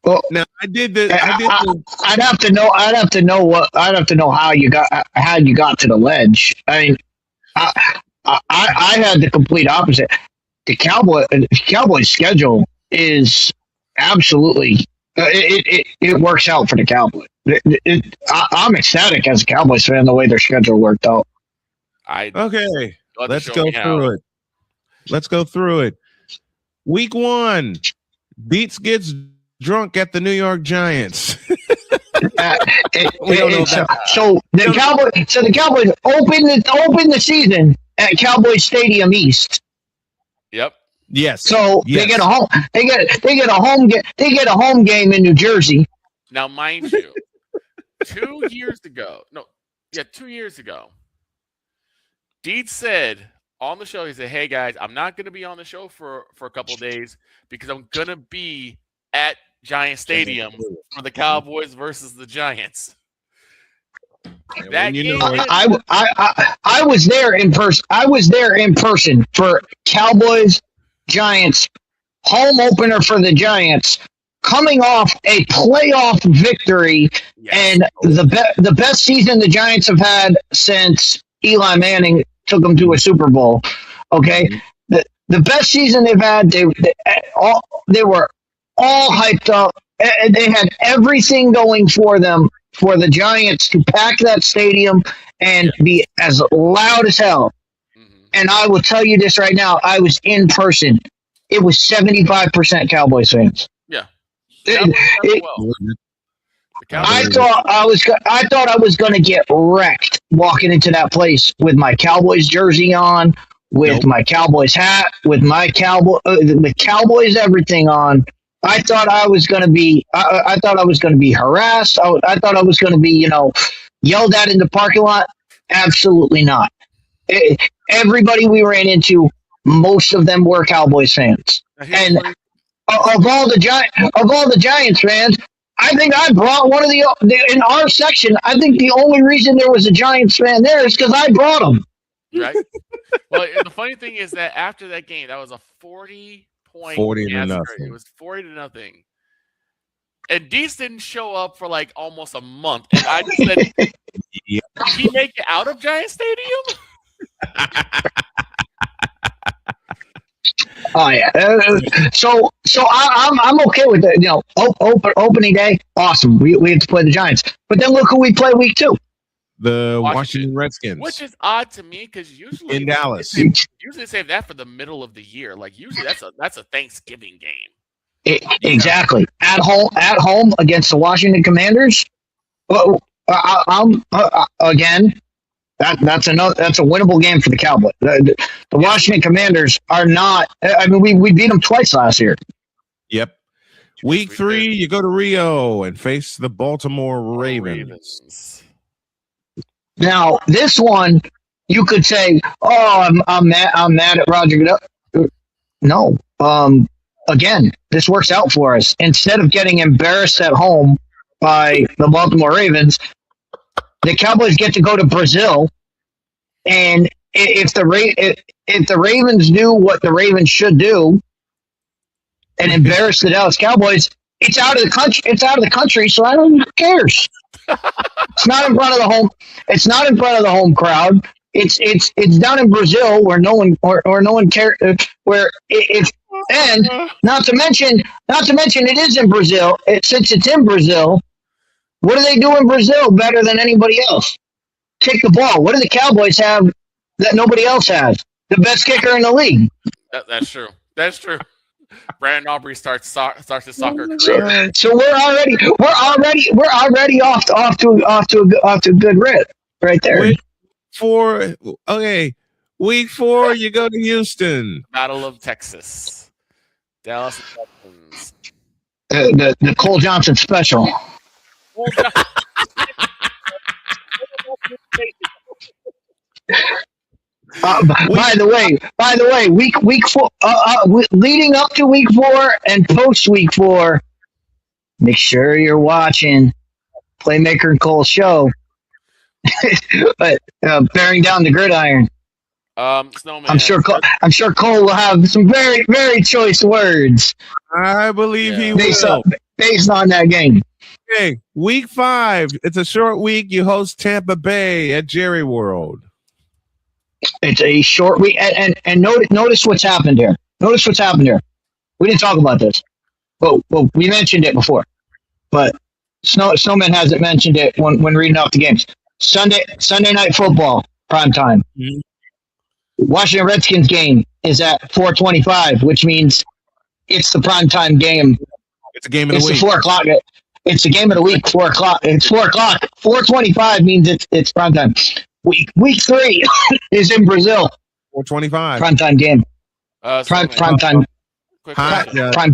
Well, now I'd have to know. I'd have to know how you got to the ledge. I mean, I had the complete opposite. The Cowboys schedule is absolutely it works out for the Cowboys. I'm ecstatic as a Cowboys fan the way their schedule worked out. Okay, let's go through it. Let's go through it. Week 1, Beats gets drunk at the New York Giants. So the Cowboys open the season at Cowboys Stadium East. Yep. Yes. So they get a home game in New Jersey. Now, mind you, 2 years ago, Deed said on the show, he said, "Hey guys, I'm not going to be on the show for a couple of days because I'm going to be at Giant Stadium for the Cowboys versus the Giants." I was there in person. I was there in person for Cowboys Giants home opener for the Giants, coming off a playoff victory and the best season the Giants have had since Eli Manning took them to a Super Bowl. Okay, the best season they've had. They were all hyped up. They had everything going for them for the Giants to pack that stadium and be as loud as hell. And I will tell you this right now: I was in person. It was 75% Cowboys fans. Yeah. I thought I was going to get wrecked walking into that place with my Cowboys jersey on, with my Cowboys hat, with my Cowboys everything on. I thought I was going to be. I thought I was going to be harassed. I thought I was going to be, yelled at in the parking lot. Absolutely not. Everybody we ran into, most of them were Cowboys fans, and of all the Giants fans, I think I brought one of in our section. I think the only reason there was a Giants fan there is because I brought them. Right. Well, the funny thing is that after that game, that was a 40-point 40-0. It was 40-0. And Dees didn't show up for like almost a month. And I just said, Did he make it out of Giant Stadium? Oh yeah. So I'm okay with that. Opening day, awesome. We had to play the Giants, but then look who we play week 2. The Washington Redskins, which is odd to me because usually in Dallas, usually save that for the middle of the year. Like usually that's a Thanksgiving game. Exactly at home against the Washington Commanders. Again. That's a winnable game for the Cowboys. The Washington Commanders are not. I mean, we beat them twice last year. Yep. Week 3, you go to Rio and face the Baltimore Ravens. Now, this one, you could say, "Oh, I'm mad at Roger Goodell." No. Again, this works out for us. Instead of getting embarrassed at home by the Baltimore Ravens, the Cowboys get to go to Brazil, and if the Ravens do what the Ravens should do and embarrass the Dallas Cowboys, it's out of the country. It's out of the country, so I don't. Who cares? It's not in front of the home. It's not in front of the home crowd. It's down in Brazil where no one cares. And not to mention it is in Brazil. Since it's in Brazil. What do they do in Brazil better than anybody else? Kick the ball. What do the Cowboys have that nobody else has? The best kicker in the league. That's true. That's true. Brandon Aubrey starts his soccer career. So we're already off to a good rip right there. Week 4, you go to Houston. Battle of Texas. Dallas Texans. The Cole Johnson special. By the way, week 4, leading up to week 4 and post week 4, make sure you're watching Playmaker and Cole show. But bearing down the gridiron. Snowman. I'm sure Cole will have some very, very choice words. I believe he will. based on that game. Okay, week 5. It's a short week. You host Tampa Bay at Jerry World. It's a short week, and notice what's happened here. Notice what's happened here. We didn't talk about this. Well, we mentioned it before, but Snowman hasn't mentioned it when reading off the games. Sunday night football prime time. Mm-hmm. Washington Redskins game is at 4:25, which means it's the prime time game. It's a game of the week. It's 4 o'clock. It's the game of the week. 4 o'clock. It's 4 o'clock. 4:25 means it's prime time. Week 3 is in Brazil. 4:25. Prime time game. Prime time. Prime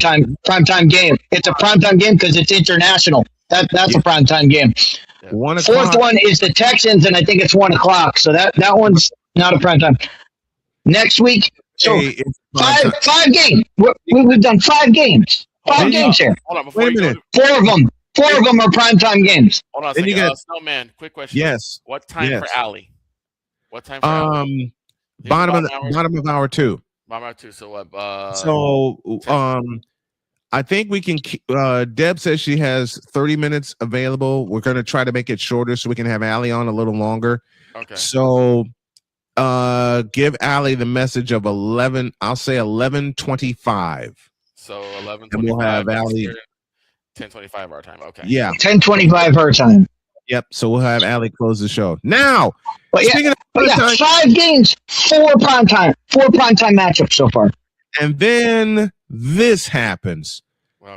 time game. It's a prime time game because it's international. That's a prime time game. 1 o'clock. Fourth one is the Texans, and I think it's 1 o'clock. So that one's not a prime time. Next week, so five games. We've done 5 games. 5 games here. Hold on, Wait a minute. 4 of them are prime time games. Hold on a second. Snowman, quick question. Yes. What time for Allie? What time for Allie? Bottom of hour 2. Bottom of hour 2. So what? I think we can. Deb says she has 30 minutes available. We're going to try to make it shorter so we can have Allie on a little longer. Okay. So, give Allie the message of 11. I'll say 11:25. So 11:25. And we'll have Allie. 10:25 our time. Okay. Yeah. 10:25 her time. Yep. So we'll have Allie close the show now. Speaking of 5 games, 4 prime time matchups so far. And then this happens.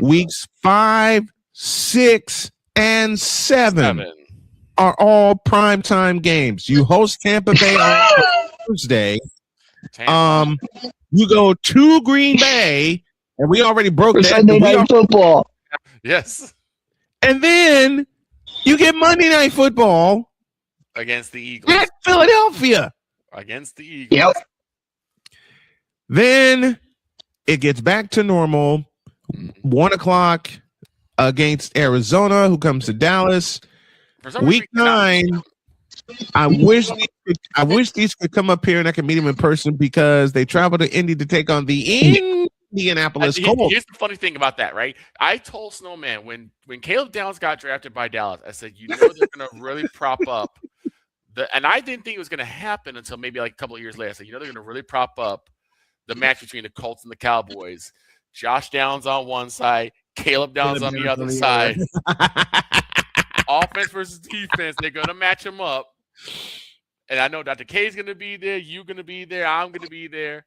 Weeks 5, 6, and 7 are all primetime games. You host Tampa Bay on Thursday. You go to Green Bay, and we already broke that. Sunday night football. Yes. And then you get Monday Night Football against the Eagles at Philadelphia. Against the Eagles. Yep. Then it gets back to normal. 1 o'clock against Arizona, who comes to Dallas. Week 9. I wish these could come up here and I could meet them in person because they travel to Indy to take on the Indianapolis Colts. Here's the funny thing about that, right? I told Snowman when Caleb Downs got drafted by Dallas, I said, they're going to really prop up and I didn't think it was going to happen until maybe like a couple of years later. I said, they're going to really prop up the match between the Colts and the Cowboys. Josh Downs on one side, Caleb Downs on the other side. Offense versus defense, they're going to match them up. And I know Dr. K is going to be there. You're going to be there. I'm going to be there.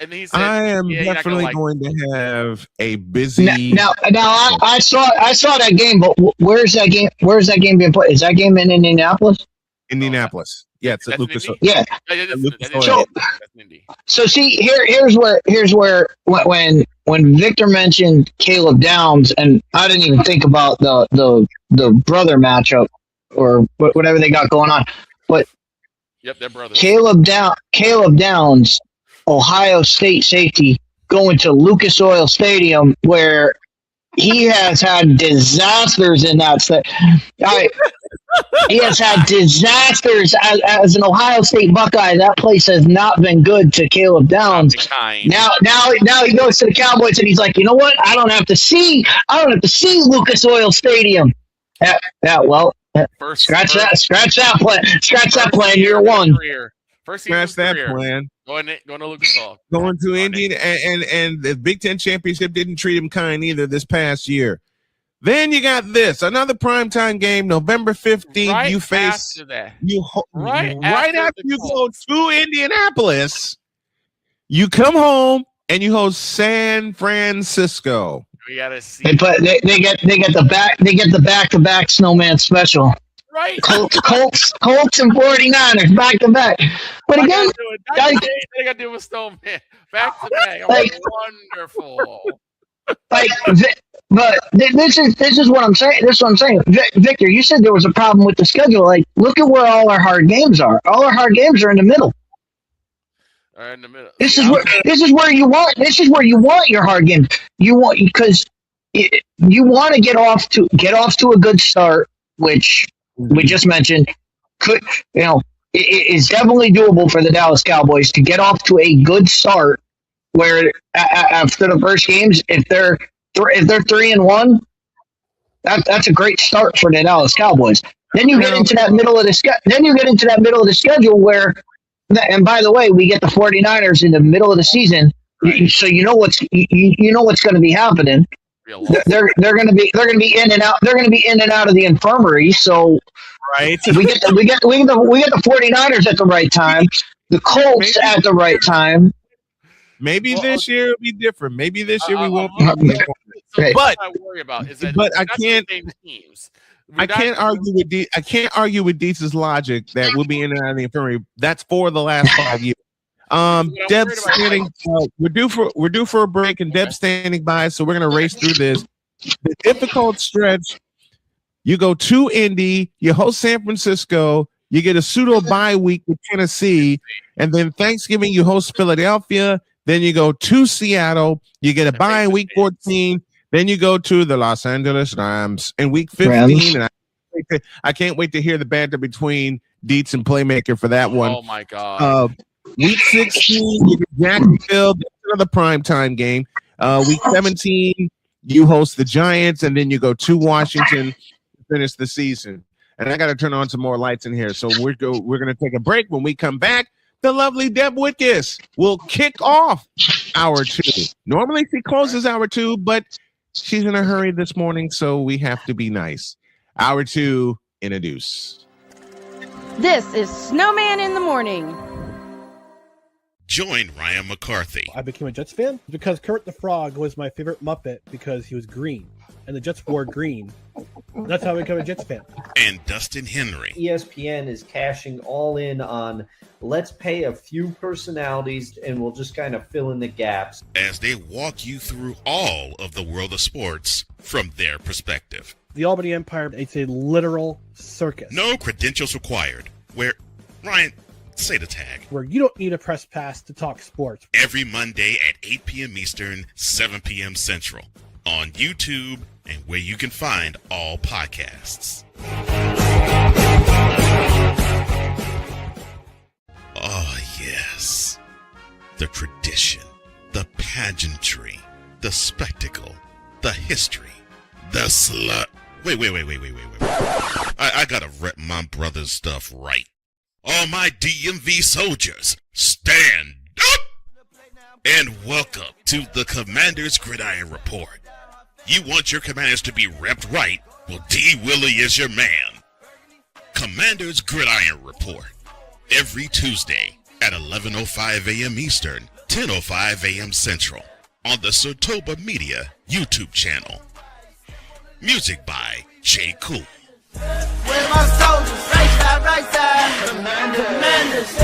And then he said, I am definitely going to have a busy. Now I saw that game, but where's that game? Where's that game being played? Is that game in Indianapolis? Indianapolis. Yeah, it's at Lucas. Yeah. Lucas So see, here's where when Victor mentioned Caleb Downs, and I didn't even think about the brother matchup or whatever they got going on, but yep, they're brothers. Caleb Downs, Ohio State safety, going to Lucas Oil Stadium where he has had disasters in that state. He has had disasters as an Ohio State Buckeye. That place has not been good to Caleb Downs. Now he goes to the Cowboys and he's like, you know what? I don't have to see Lucas Oil Stadium. Scratch that plan. Year 1. Scratch that plan. Going to Lucas Oil. Going to Indy, and the Big Ten championship didn't treat him kind either this past year. Then you got this, another primetime game, November 15th. Right you face after that. Right after you go to Indianapolis, you come home and you host San Francisco. We gotta see. They get the back-to-back Snowman special. Right. Colts and 49ers back to back. But again, they got to do with Snowman back to back. Wonderful. But this is what I'm saying. This is what I'm saying. Victor, you said there was a problem with the schedule. Like, look at where all our hard games are. All our hard games are in the middle. In the middle. This is where you want your hard games. You want because you want to get off to a good start, which we just mentioned is definitely doable for the Dallas Cowboys to get off to a good start. Where after the first games, if they're if they're 3-1, that's a great start for the Dallas Cowboys. Then you get into that middle of the schedule where, and by the way, we get the 49ers in the middle of the season, so you know what's going to be happening. They're going to be in and out. They're going to be in and out of the infirmary. So right, we get the 49ers at the right time, the Colts at the right time. Maybe this year it'll be different. Maybe this year we won't. But I worry about is that I can't. I can't argue with Dietz's logic that we'll be in and out of the infirmary. That's for the last 5 years. Deb's standing. We're due for a break, and Deb's standing by, so we're gonna race through this. The difficult stretch. You go to Indy, you host San Francisco, you get a pseudo bye week with Tennessee, and then Thanksgiving you host Philadelphia. Then you go to Seattle, you get a bye in week 14. Then you go to the Los Angeles Rams in week 15. And I can't wait to hear the banter between Dietz and Playmaker for that one. Oh my God. Week 16, you get Jacksonville, another primetime game. Week 17, you host the Giants, and then you go to Washington to finish the season. And I got to turn on some more lights in here. So we're going to take a break. When we come back, the lovely Deb Witkiss will kick off hour 2. Normally she closes hour 2, but she's in a hurry this morning, so we have to be nice. Hour 2 in a deuce. This is Snowman in the Morning. Join Ryan McCarthy. I became a Jets fan because Kurt the Frog was my favorite Muppet because he was green, and the Jets wore green. That's how I became a Jets fan. And Dustin Henry. ESPN is cashing all in on let's pay a few personalities and we'll just kind of fill in the gaps. As they walk you through all of the world of sports from their perspective. The Albany Empire, it's a literal circus. No credentials required. Where, Ryan, say the tag. Where you don't need a press pass to talk sports. Every Monday at 8 p.m. Eastern, 7 p.m. Central. On YouTube and where you can find all podcasts. Oh, yes. The tradition, the pageantry, the spectacle, the history, the slut. Wait. I gotta rep my brother's stuff right. All my DMV soldiers, stand up! And welcome to the Commander's Gridiron Report. You want your commanders to be repped right? Well, D. Willie is your man. Commander's Gridiron Report. Every Tuesday at 11:05 a.m. Eastern, 10:05 a.m. Central. On the Sotoba Media YouTube channel. Music by J. Cool. Where's my soldiers? Right side. Commanders.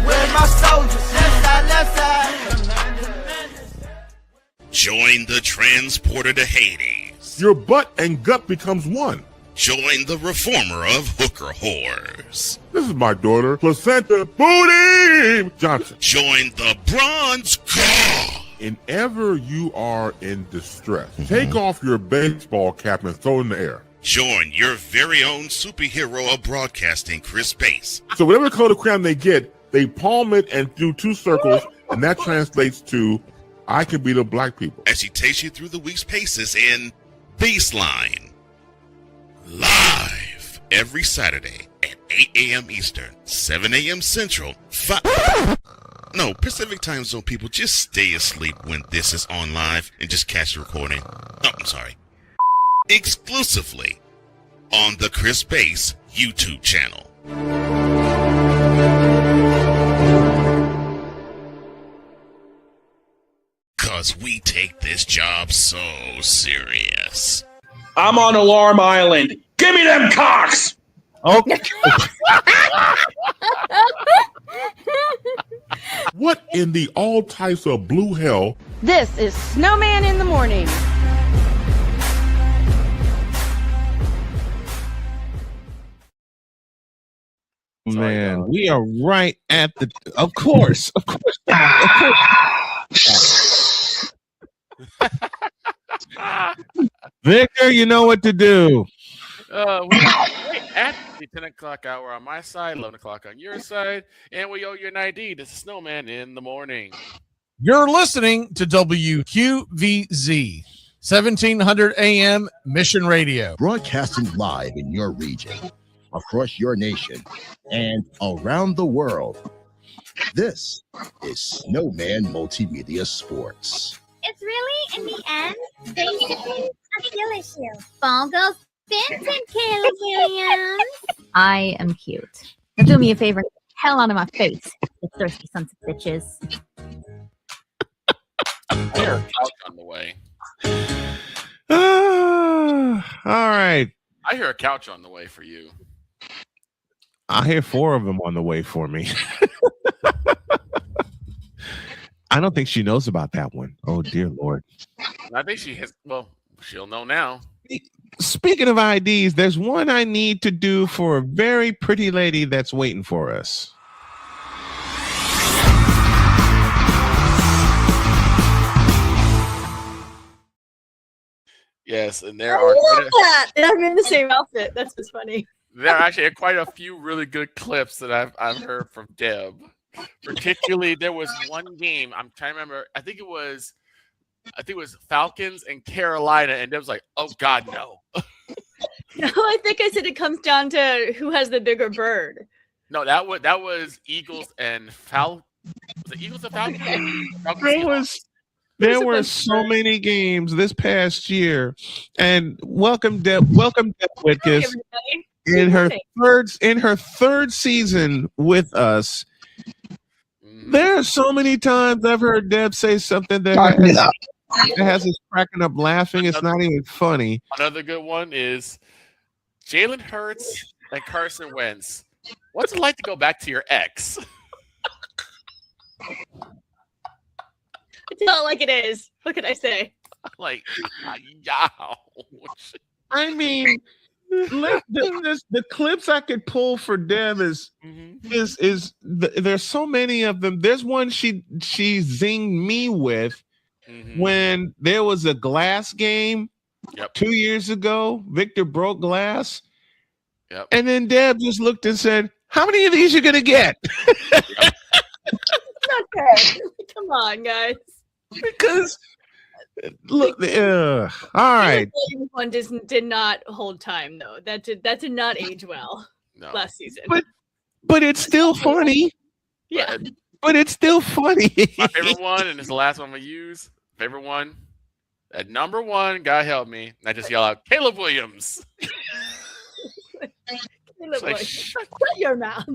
Where's my soldiers? Left side. Join the transporter to Hades. Your butt and gut becomes one. Join the reformer of hooker whores. This is my daughter, Placenta Booty Johnson. Join the bronze god. Whenever you are in distress, take off your baseball cap and throw it in the air. Join your very own superhero of broadcasting, Chris Bass. So whatever color crayon they get, they palm it and do 2 circles, and that translates to, I can be the black people. As he takes you through the week's paces in Baseline. Live every Saturday at 8 a.m. Eastern, 7 a.m. Central, Pacific Time Zone people, just stay asleep when this is on live and just catch the recording. Oh, I'm sorry. Exclusively on the Chris Bass YouTube channel. Cause we take this job so serious. I'm on Alarm Island. Give me them cocks! Okay. What in the all types of blue hell? This is Snowman in the Morning. Man, we are right at the. Of course. Victor, you know what to do. We're right at the 10 o'clock hour on my side, 11 o'clock on your side, and we owe you an ID. This is Snowman in the Morning. You're listening to WQVZ 1700 AM Mission Radio. Broadcasting live in your region, across your nation, and around the world. This is Snowman Multimedia Sports. It's really, in the end, basically a skill issue. Ball goes Vincent Caleb Williams. I am cute. Now do me a favor. Hell out of my face, you thirsty sons of bitches. I hear a couch on the way. All right. I hear a couch on the way for you. I hear 4 of them on the way for me. I don't think she knows about that one. Oh, dear Lord. I think she has. Well, she'll know now. Speaking of IDs, there's one I need to do for a very pretty lady that's waiting for us. Yes, and there I are love that. And I'm in the same outfit. That's just funny. there are actually quite a few really good clips that I've heard from Deb. Particularly, there was one game I'm trying to remember. I think it was Falcons and Carolina, and Deb's like, "Oh God, no." No, I think I said it comes down to who has the bigger bird. No, that was Eagles and Falcons. Was it Eagles and Falcons? There were so many games this past year, and welcome Deb Whitkus in her third season with us. There are so many times I've heard Deb say something that has us cracking up laughing. It's not even funny. Another good one is Jalen Hurts and Carson Wentz. What's it like to go back to your ex? Tell it like it is. What can I say? Like, yow. I mean, the clips I could pull for Deb is there's so many of them. There's one she zinged me with when there was a glass game 2 years ago. Victor broke glass, and then Deb just looked and said, "How many of these you gonna get?" Not fair. Come on, guys. Because look, all right. One did not hold time though. That did not age well last season. But it's still funny. Yeah. But it's still funny. My favorite one, and it's the last one we use. Favorite one. At number 1, God help me. And I just yell out, Caleb Williams. Shut your mouth.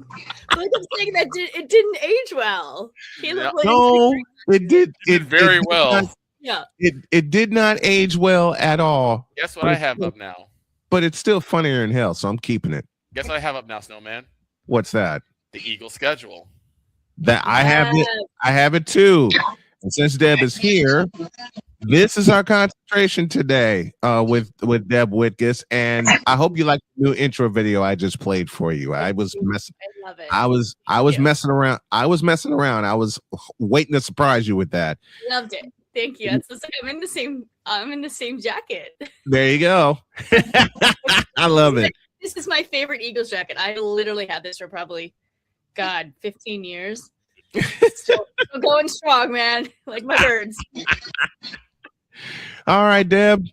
Like I'm saying that it didn't age well. Caleb Williams. No, it did. It very well. Yeah. It did not age well at all. Guess what I have up now? But it's still funnier than hell, so I'm keeping it. Guess what I have up now, Snowman? What's that? The Eagle schedule. That I have it too. And since Deb is here, this is our concentration today with Deb Whitkus, and I hope you like the new intro video I just played for you. I was messing. I love it. I was messing around. I was waiting to surprise you with that. Loved it. Thank you. I'm in the same jacket. There you go. I love it. This is my favorite Eagles jacket. I literally had this for probably 15 years. Still going strong, man. Like my birds. All right, Deb.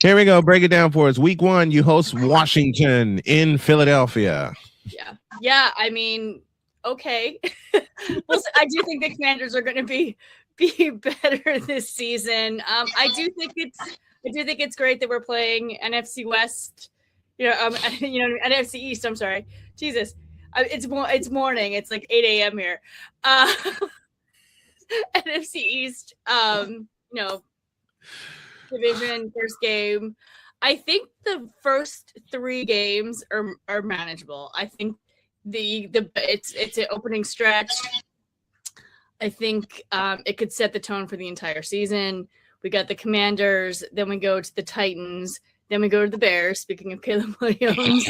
Here we go. Break it down for us. Week 1, you host Washington in Philadelphia. Yeah. I mean, okay. Well, I do think the Commanders are going to be better this season. I do think it's great that we're playing NFC West. NFC East. I'm sorry. Jesus. It's morning. It's like 8 a.m. here. NFC East. Division first game. I think the first 3 games are manageable. I think it's an opening stretch. I think it could set the tone for the entire season. We got the Commanders, then we go to the Titans, then we go to the Bears. Speaking of Caleb Williams.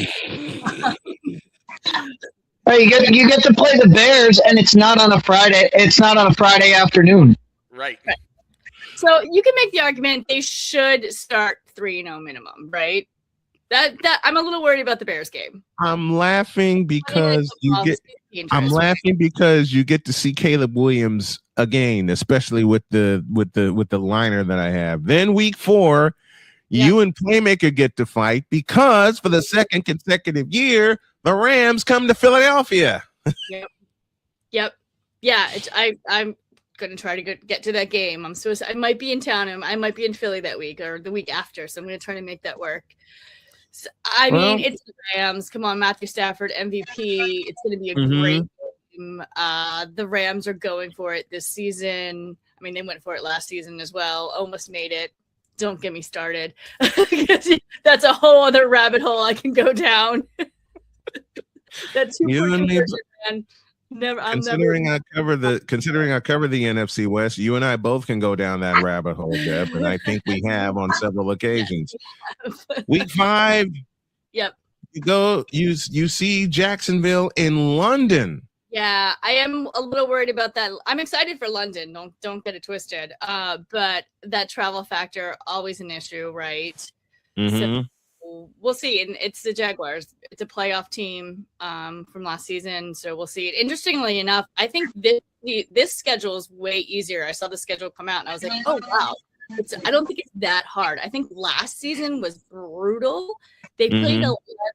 You get to play the Bears, and it's not on a Friday. It's not on a Friday afternoon. Right. So you can make the argument they should start 3-0 minimum, right? That I'm a little worried about the Bears game. I'm laughing because you get to see Caleb Williams again, especially with the liner that I have. Then week 4, you and Playmaker get to fight because for the second consecutive year, the Rams come to Philadelphia. Yep. Yeah, I'm gonna try to get to that game. I might be in town. I might be in Philly that week or the week after, so I'm gonna try to make that work. So, I mean, it's the Rams. Come on, Matthew Stafford, MVP. It's going to be a great game. The Rams are going for it this season. I mean, they went for it last season as well. Almost made it. Don't get me started. That's a whole other rabbit hole I can go down. That's man. Considering I cover the NFC West, you and I both can go down that rabbit hole, Deb, and I think we have on several occasions. Week 5, yep. You see Jacksonville in London. Yeah, I am a little worried about that. I'm excited for London. Don't get it twisted. But that travel factor always an issue, right? So we'll see. And it's the Jaguars. It's a playoff team from last season, so we'll see. Interestingly enough, I think this schedule is way easier. I saw the schedule come out, and I was like, oh, wow. I don't think it's that hard. I think last season was brutal. They played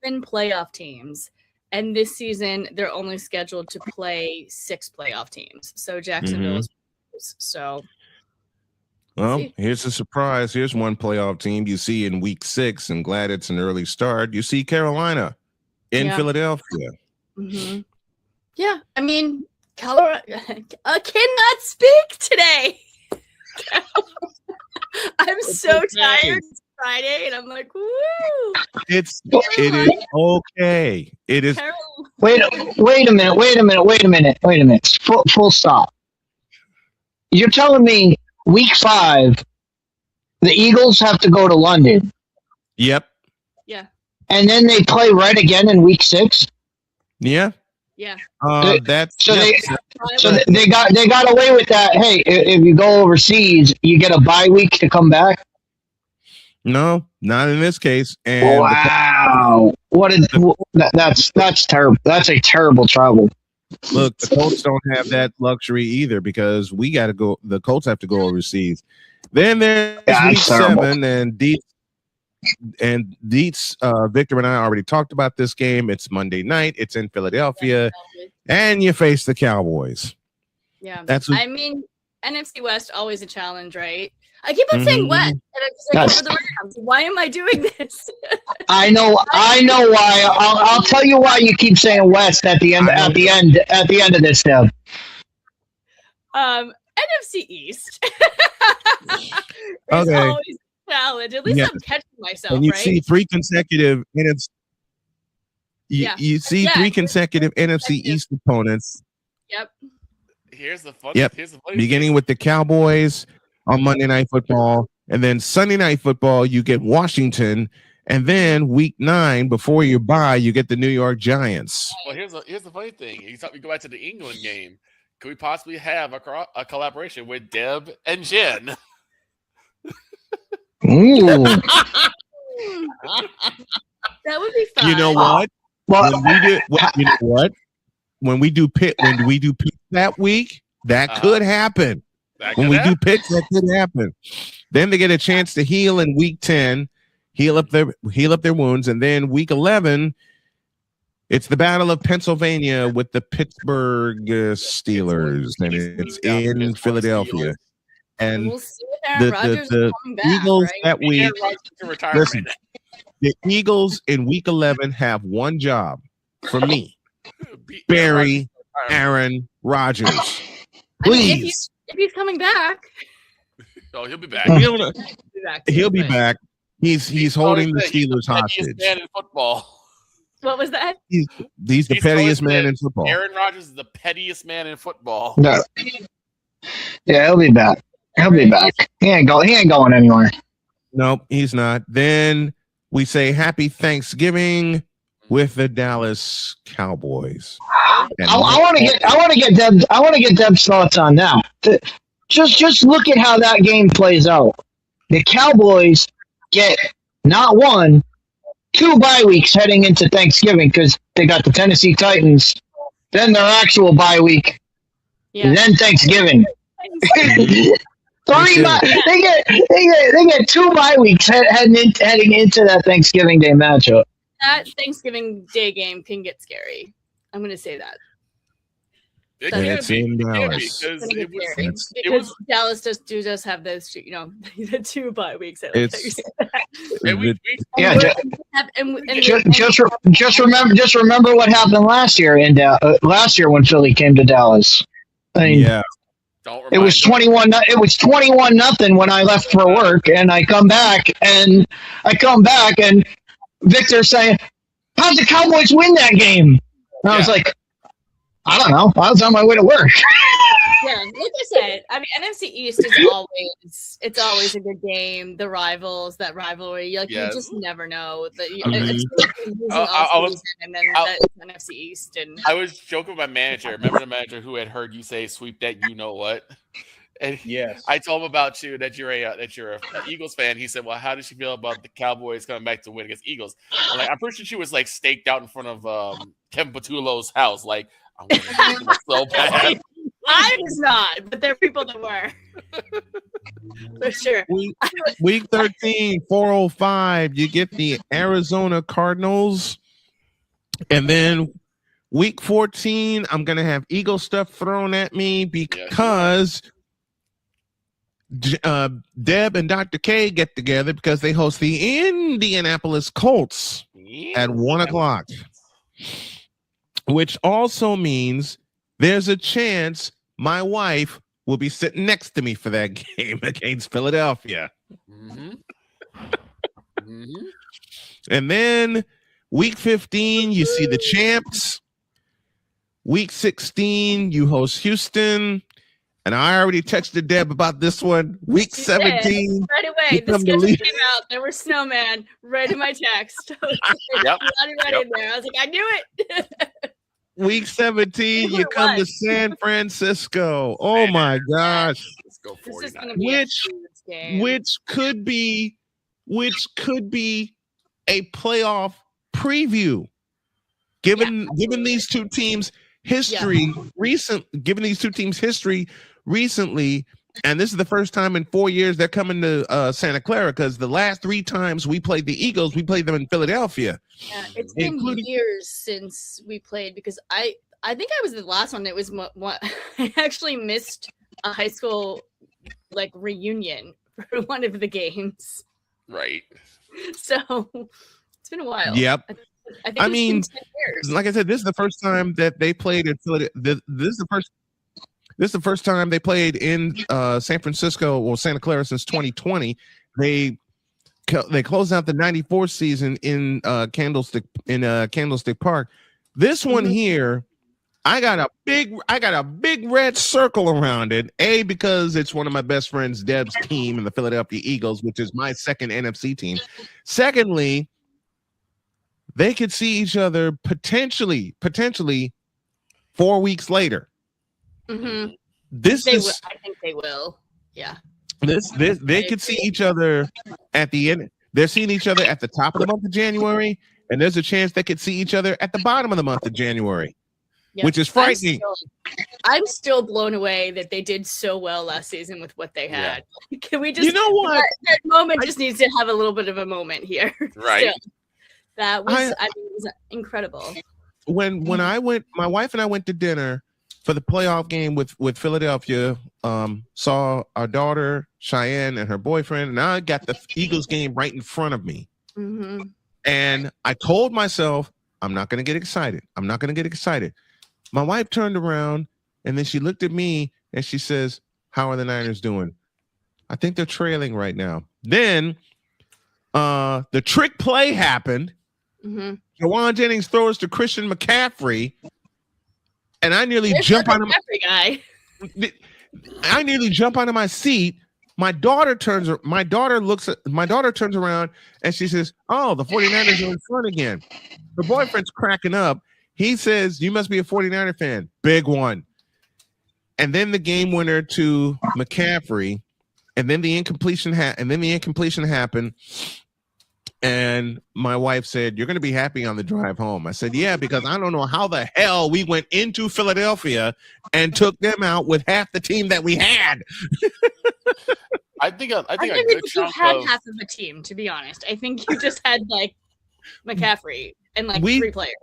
11 playoff teams, and this season they're only scheduled to play 6 playoff teams. So Jacksonville is so. Well, here's a surprise. Here's one playoff team you see in week 6, and glad it's an early start. You see Carolina in Philadelphia. Yeah, I mean, Colorado cannot speak today. I'm so tired. It's Friday, and I'm like, woo! It is okay. It is. Wait a minute. Full stop. You're telling me week 5, the Eagles have to go to London. Yep. Yeah. And then they play right again in week 6. Yeah. Yeah. They got away with that. Hey, if you go overseas, you get a bye week to come back. No, not in this case. And wow, that's terrible. That's a terrible travel. Look, the Colts don't have that luxury either because we got to go. The Colts have to go overseas. Then there's week 7, and Dietz, Victor and I already talked about this game. It's Monday night. It's in Philadelphia, and you face the Cowboys. Yeah, I mean, NFC West always a challenge, right? I keep on saying West, and I'm just like, over the Rams. Why am I doing this? I know why. I'll tell you why you keep saying West at the end of this, Deb. NFC East. Okay. Always a challenge. At least I'm catching myself, and you right? see 3 consecutive NFC. You see 3 consecutive NFC East opponents. Yep. Here's the funny. Beginning with the Cowboys on Monday Night Football, and then Sunday Night Football, you get Washington, and then week 9 before you bye, you get the New York Giants. Well, here's the funny thing. You thought we go back to the England game. Could we possibly have a collaboration with Deb and Jen? Ooh. That would be fun. You know what? When we do picks that week, that could happen. When we do picks, that could happen. Then they get a chance to heal in week 10, heal up their wounds, and then week 11, it's the Battle of Pennsylvania with the Pittsburgh Steelers, and it's in Philadelphia. And we'll see the Eagles back, that week. Listen, the Eagles in week 11 have one job for me: bury Aaron Rodgers. Please. If he's coming back. Oh, he'll be back. He'll be back. He's holding the Steelers hostage. Man in football. What was that? He's the pettiest man in football. Aaron Rodgers is the pettiest man in football. No. Yeah, he'll be back. He ain't going anywhere. Nope, he's not. Then we say Happy Thanksgiving with the Dallas Cowboys. I want to get Deb's thoughts on that. Just look at how that game plays out. The Cowboys get not 1, 2 bye weeks heading into Thanksgiving because they got the Tennessee Titans, then their actual bye week, then Thanksgiving. They get 2 bye weeks heading into that Thanksgiving Day matchup. That Thanksgiving Day game can get scary. I'm going to say that. It And can it's be. in It can be, Dallas. because It's gonna it get was, scary. it Because was Dallas does have those, the 2 bye weeks. It's Just remember what happened last year last year when Philly came to Dallas. I mean, yeah. It was 21. It was 21-0 when I left for work, and I come back and Victor's saying, "How'd the Cowboys win that game?" And I was like, "I don't know. I was on my way to work." Yeah, like I said, I mean, NFC East is always a good game. The rivals, that rivalry, you just never know. And then that's NFC East. And I was joking with my manager. Remember the manager who had heard you say "sweep that you know what"? And I told him about you that you're a Eagles fan. He said, "Well, how does she feel about the Cowboys coming back to win against Eagles?" I'm pretty sure she was like staked out in front of Kevin Patullo's house. Like, I'm going to so bad. I was not, but there are people that were. For sure. Week 13, 4:05, you get the Arizona Cardinals. And then week 14, I'm going to have Eagle stuff thrown at me because Deb and Dr. K get together because they host the Indianapolis Colts at 1 o'clock, which also means there's a chance my wife will be sitting next to me for that game against Philadelphia. And then week 15, you see the champs. Week 16, you host Houston. And I already texted Deb about this one. Week 17. Right away. The schedule came out. There were snowmen right in my text. Right in there. I was like, I knew it. Week 17, you come to San Francisco. Oh my gosh. Let's go 49. This is gonna be a huge game. Which could be a playoff preview. Given these two teams history recently, and this is the first time in 4 years they're coming to Santa Clara, because the last 3 times we played the Eagles, we played them in Philadelphia. Yeah, it's been years since we played, because I think I was the last one. It was what I actually missed a high school reunion for one of the games. Right. So it's been a while. Yep. I mean, 10 years. Like I said, this is the first time that they played in Philadelphia. This is the first time they played in San Francisco or Santa Clara since 2020. They closed out the '94 season in Candlestick Park. This one here, I got a big red circle around it. Because it's one of my best friends, Deb's team, and the Philadelphia Eagles, which is my second NFC team. Secondly, they could see each other potentially 4 weeks later. Mm-hmm. I think they will. Yeah. They could see each other at the end. They're seeing each other at the top of the month of January, and there's a chance they could see each other at the bottom of the month of January, which is frightening. I'm still blown away that they did so well last season with what they had. Can we just? You know what? That moment just needs to have a little bit of a moment here. Right. Still. That was, it was incredible. When my wife and I went to dinner for the playoff game with Philadelphia, saw our daughter Cheyenne and her boyfriend, and I got the Eagles game right in front of me. Mm-hmm. And I told myself, I'm not going to get excited. My wife turned around, and then she looked at me, and she says, "How are the Niners doing?" I think they're trailing right now. Then the trick play happened. Mm-hmm. Jawan Jennings throws to Christian McCaffrey, and I nearly jump out of I nearly jump out of my seat. My daughter turns around, and she says, "Oh, the 49ers are in front again." Her boyfriend's cracking up. He says, "You must be a 49er fan." Big one. And then the game winner to McCaffrey, and then the incompletion happened. And my wife said, "You're going to be happy on the drive home." I said, "Yeah, because I don't know how the hell we went into Philadelphia and took them out with half the team that we had." I think a I good think you chunk had of half of a team, to be honest. I think you just had like McCaffrey and like We- 3 players.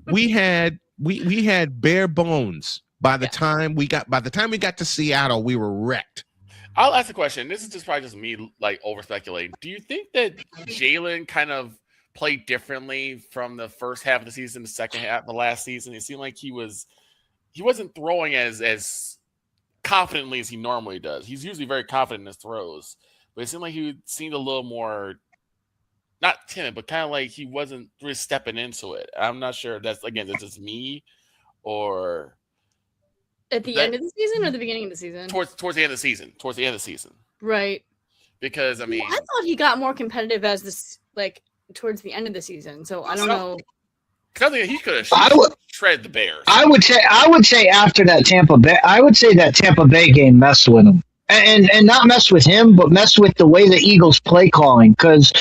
we had bare bones by the time we got to Seattle. We were wrecked. I'll ask a question. This is just probably just me like over speculating. Do you think that Jalen kind of played differently from the first half of the season, the second half of the last season? It seemed like he wasn't throwing as confidently as he normally does. He's usually very confident in his throws, but it seemed like he seemed a little more not timid, but kind of like he wasn't really stepping into it. I'm not sure if that's just me or At the end of the season or the beginning of the season? towards the end of the season. Towards the end of the season. Right. Because I mean, I thought he got more competitive as this towards the end of the season. So I don't know. I think he could have shredded the Bears. I would say after that Tampa Bay, I would say that Tampa Bay game messed with him, and not messed with him, but messed with the way the Eagles play calling. Because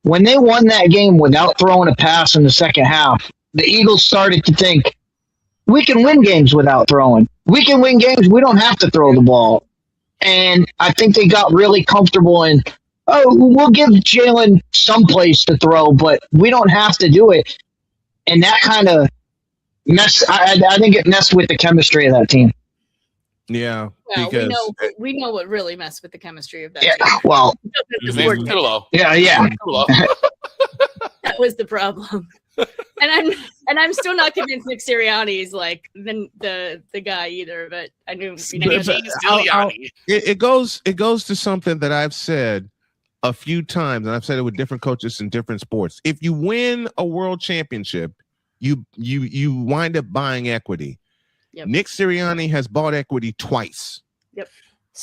when they won that game without throwing a pass in the second half, the Eagles started to think, we can win games without throwing. We can win games. We don't have to throw the ball. And I think they got really comfortable in, we'll give Jalen some place to throw, but we don't have to do it. And that kind of I think it messed with the chemistry of that team. Yeah. Well, because we know what really messed with the chemistry of that Yeah, team. well, His name's Tulo. Yeah. That was the problem. And I'm still not convinced Nick Sirianni is like the guy either, but I knew it goes to something that I've said a few times, and I've said it with different coaches in different sports. If you win a world championship, you wind up buying equity. Yep. Nick Sirianni has bought equity twice. Yep.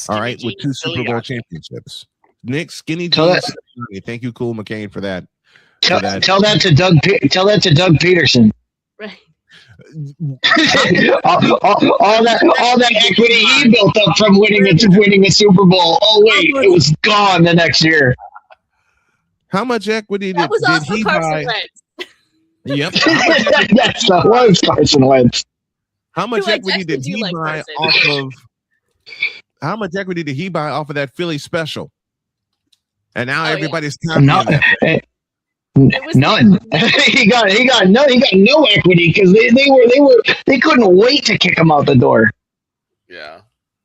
All right, with 2 Super Bowl championships. Nick Skinny Tell Jeans Sirianni. Thank you, Cool McCain, for that. Tell that to Doug. Tell that to Doug Peterson. Right. all that equity he built up from winning a Super Bowl. Oh wait, it was gone the next year. How much equity That was did also he Carson buy? Wentz. Yep. Yes, that was Carson Wentz. How much I equity did texted you he like buy Carson. off of? How much equity did he buy off of that Philly special? And now everybody's counting on that. None. he got no equity because they couldn't wait to kick him out the door. Yeah.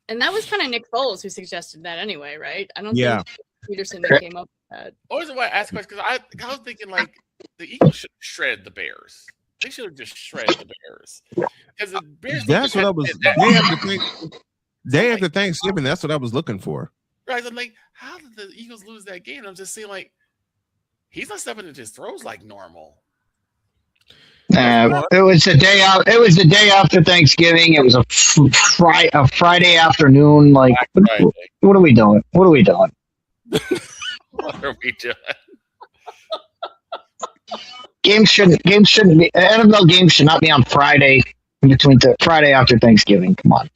And that was kind of Nick Foles who suggested that anyway, right? I don't Yeah. think Peterson came up with that. Always why I ask questions because I was thinking like the Eagles should shred the Bears. They should have just shredded the Bears because the Bears. That's what I was. Day after Thanksgiving. That's what I was looking for. Right. I'm like, how did the Eagles lose that game? I'm just saying, like, he's not stepping into his throws like normal. It was the day out. It was the day after Thanksgiving. It was a Friday afternoon. Like, what are we doing? What are we doing? What are we doing? Games shouldn't be. NFL games should not be on Friday between the Friday after Thanksgiving. Come on.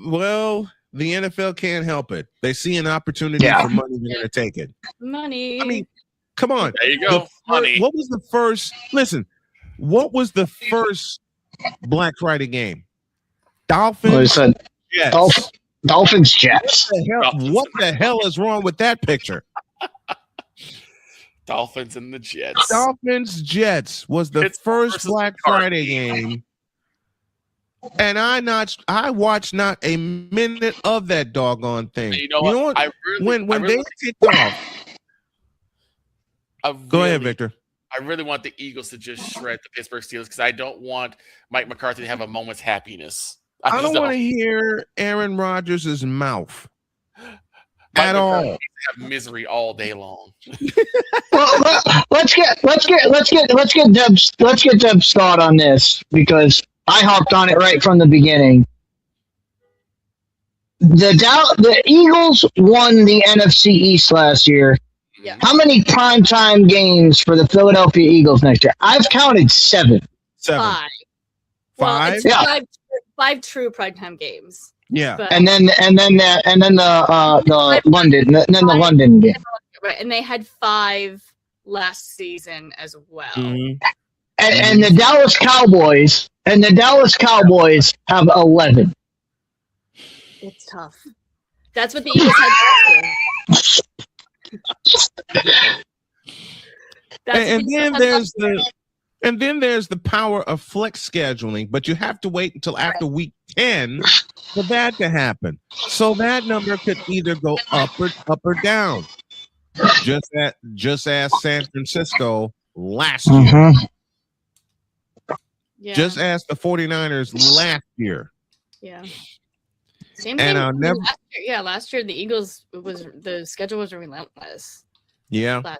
Well, the NFL can't help it. They see an opportunity for money, they're going to take it. Money. I mean, come on. There you go. Money. What was the first? Listen, what was the first Black Friday game? Dolphins. Jets. Dolphins Jets. What the hell is wrong with that picture? Dolphins and the Jets. Dolphins Jets was the first Black Friday game. And I watched not a minute of that doggone thing. You know what? When they kicked off. Go ahead, Victor. I really want the Eagles to just shred the Pittsburgh Steelers because I don't want Mike McCarthy to have a moment's happiness. I don't want to hear Aaron Rodgers' mouth Mike at McCarthy all. needs to have misery all day long. Well, let's get Deb's thought on this because I hopped on it right from the beginning. The Eagles won the NFC East last year. Yeah. How many primetime games for the Philadelphia Eagles next year? I've counted 7. 5. Well, it's Yeah. five true primetime games. Yeah. But- And then the London game. Right, and they had 5 last season as well. Mhm. And the Dallas Cowboys have 11. It's tough. That's what the Eagles had last year. And then there's the power of flex scheduling, but you have to wait until after week 10 for that to happen. So that number could either go up or down. Just as San Francisco last year. Yeah. Just as the 49ers last year. Yeah. Same And thing. Last year the Eagles the schedule was relentless. Yeah. Last year.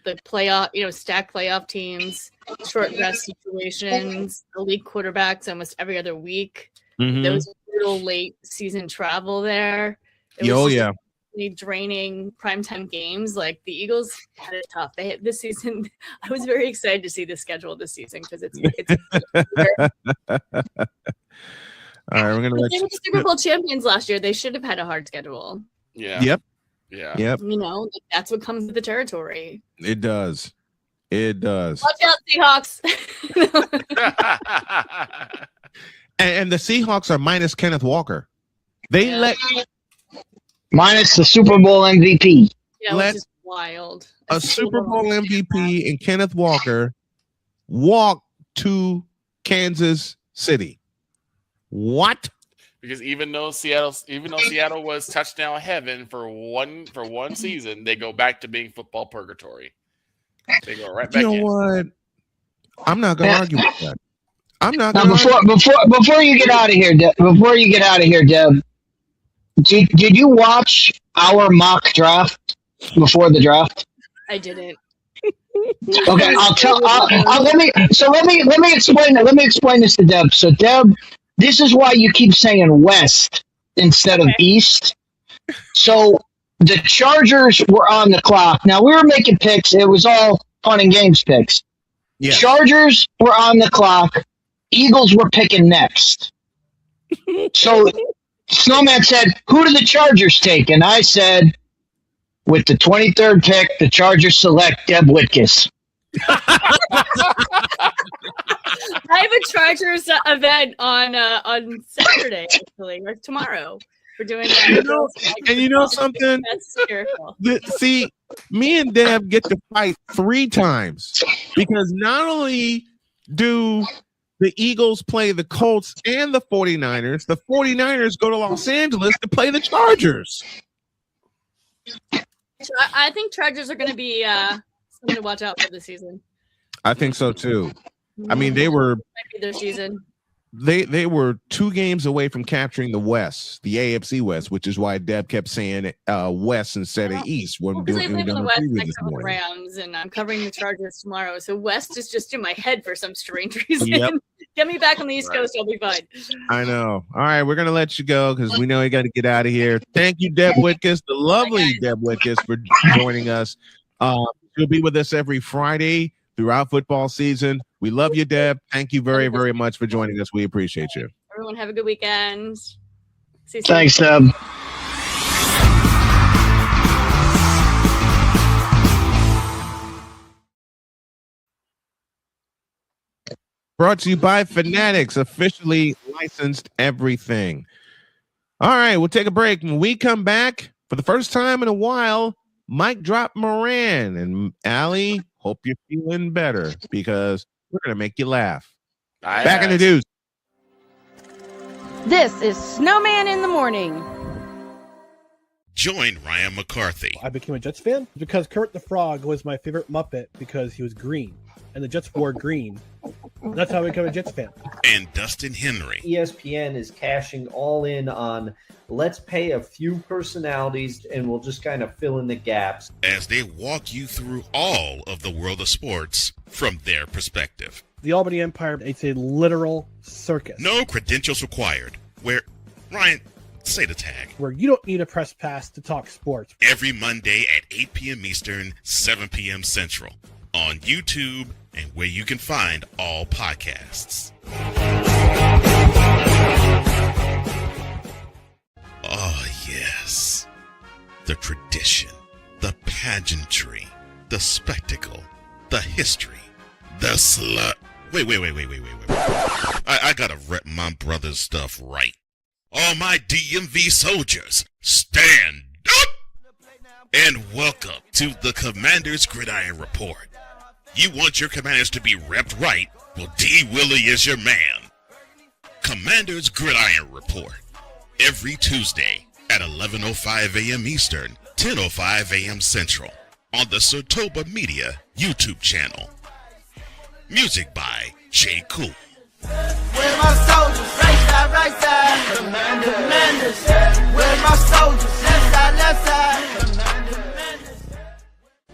The playoff, stacked playoff teams, short rest situations, elite quarterbacks almost every other week. Mhm. Those brutal late season travel there. Draining primetime games. Like the Eagles had it tough. They had this season. I was very excited to see the schedule this season because it's All right, we're gonna let they were the Super Bowl champions last year. They should have had a hard schedule. Yeah. Yep. Yeah. Yep. That's what comes with the territory. It does. It does. Watch out, Seahawks. And the Seahawks are minus Kenneth Walker. They let minus the Super Bowl MVP. Yeah, which is wild. A Super Bowl MVP and Kenneth Walker walk to Kansas City. What? Because even though Seattle was touchdown heaven for one season, they go back to being football purgatory. They go right back. You know what? I'm not gonna argue with that. I'm not gonna before you get out of here, Deb. Did you watch our mock draft before the draft? I didn't. Okay, let me explain it. Let me explain this to Deb. So Deb, this is why you keep saying West instead of East. So the Chargers were on the clock. Now we were making picks. It was all fun and games picks. Yeah. Chargers were on the clock. Eagles were picking next. So Snowman said, "Who do the Chargers take?" And I said, with the 23rd pick, the Chargers select Deb Whitkus. I have a Chargers event on Saturday, actually, or tomorrow. We're doing that. And you know something? That's hysterical. See, me and Deb get to fight 3 times because not only do the Eagles play the Colts and the 49ers, the 49ers go to Los Angeles to play the Chargers. So I think Chargers are going to be something to watch out for this season. I think so too. I mean, they were Might be their season. they were 2 games away from capturing the West, the AFC West, which is why Deb kept saying West instead of East. Because I live in the West, I cover the Rams, and I'm covering the Chargers tomorrow. So West is just in my head for some strange reason. Yep. Get me back on the East Coast, I'll be fine. I know. All right, we're gonna let you go because we know you got to get out of here. Thank you, Deb Whitkus, the lovely Deb Whitkus, for joining us. She'll be with us every Friday throughout football season. We love you, Deb. Thank you very, very much for joining us. We appreciate you. Everyone have a good weekend. See you soon. Thanks, Deb. Brought to you by Fanatics, officially licensed everything. All right, we'll take a break. When we come back, for the first time in a while, Mike dropped Moran. And Allie, hope you're feeling better because we're going to make you laugh. Back in the news. This is Snowman in the Morning. Join Ryan McCarthy. I became a Jets fan because Kurt the Frog was my favorite Muppet because he was green, and the Jets wore green. That's how I became a Jets fan. And Dustin Henry. ESPN is cashing all in on let's pay a few personalities and we'll just kind of fill in the gaps. As they walk you through all of the world of sports from their perspective. The Albany Empire, it's a literal circus. No credentials required. Where, Ryan, say the tag. Where you don't need a press pass to talk sports. Every Monday at 8 p.m. Eastern, 7 p.m. Central. On YouTube and where you can find all podcasts. Oh, yes. The tradition, the pageantry, the the spectacle, the history, the slut. Wait. I gotta rep my brother's stuff right. All my DMV soldiers, stand up! And welcome to the Commander's Gridiron Report. You want your commanders to be repped right? Well, D. Willie is your man. Commander's Gridiron Report. Every Tuesday at 11:05 a.m. Eastern, 10:05 a.m. Central. On the Sotoba Media YouTube channel. Music by J. Cool. Where my soldiers, right side, commanders. Where my soldiers, left side.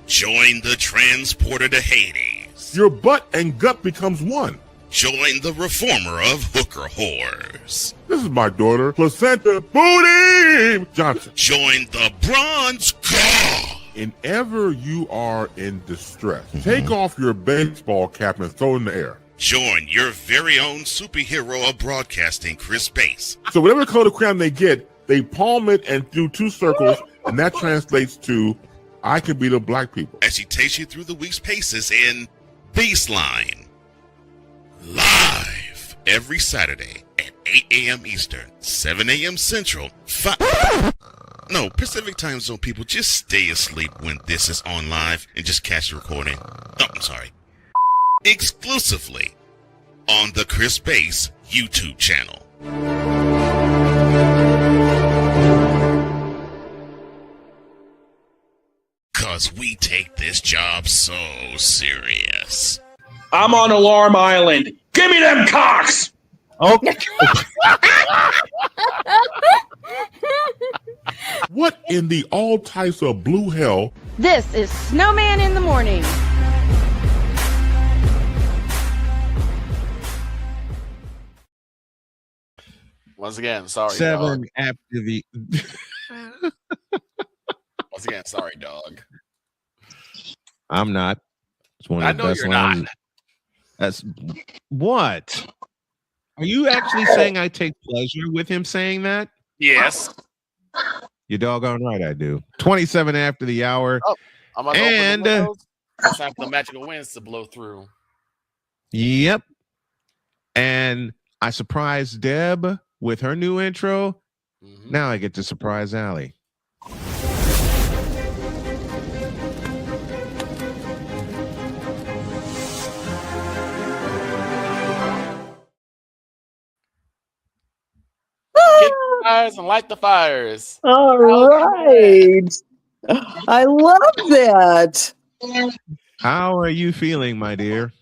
Join the transporter to Hades. Your butt and gut becomes one. Join the reformer of hooker whores. This is my daughter, Placenta Booty Johnson. Join the bronze god. Whenever you are in distress, take off your baseball cap and throw it in the air. Join your very own superhero of broadcasting, Chris Bass. So whatever color crayon they get, they palm it and do 2 circles, and that translates to, I can be the black people. As he takes you through the week's paces in Baseline. Live every Saturday at 8 a.m. Eastern, 7 a.m. Central, Pacific Time Zone people, just stay asleep when this is on live and just catch the recording. Oh, I'm sorry. Exclusively on the Chris Bass YouTube channel. Cause we take this job so serious. I'm on Alarm Island. Give me them cocks! Okay. What in the all types of blue hell? This is Snowman in the Morning. Once again, sorry, 7 dog. after the. Once again, sorry, dog. I'm not. It's one of I the know best you're lines. not. That's what? Are you actually saying I take pleasure with him saying that? Yes. You're doggone right, I do. 27 after the hour. Oh, I'm gonna And open the windows. It's time for the magical winds to blow through. Yep. And I surprised Deb with her new intro. Now I get to surprise Allie. Get the fires and light the fires. All right. I love that. How are you feeling, my dear?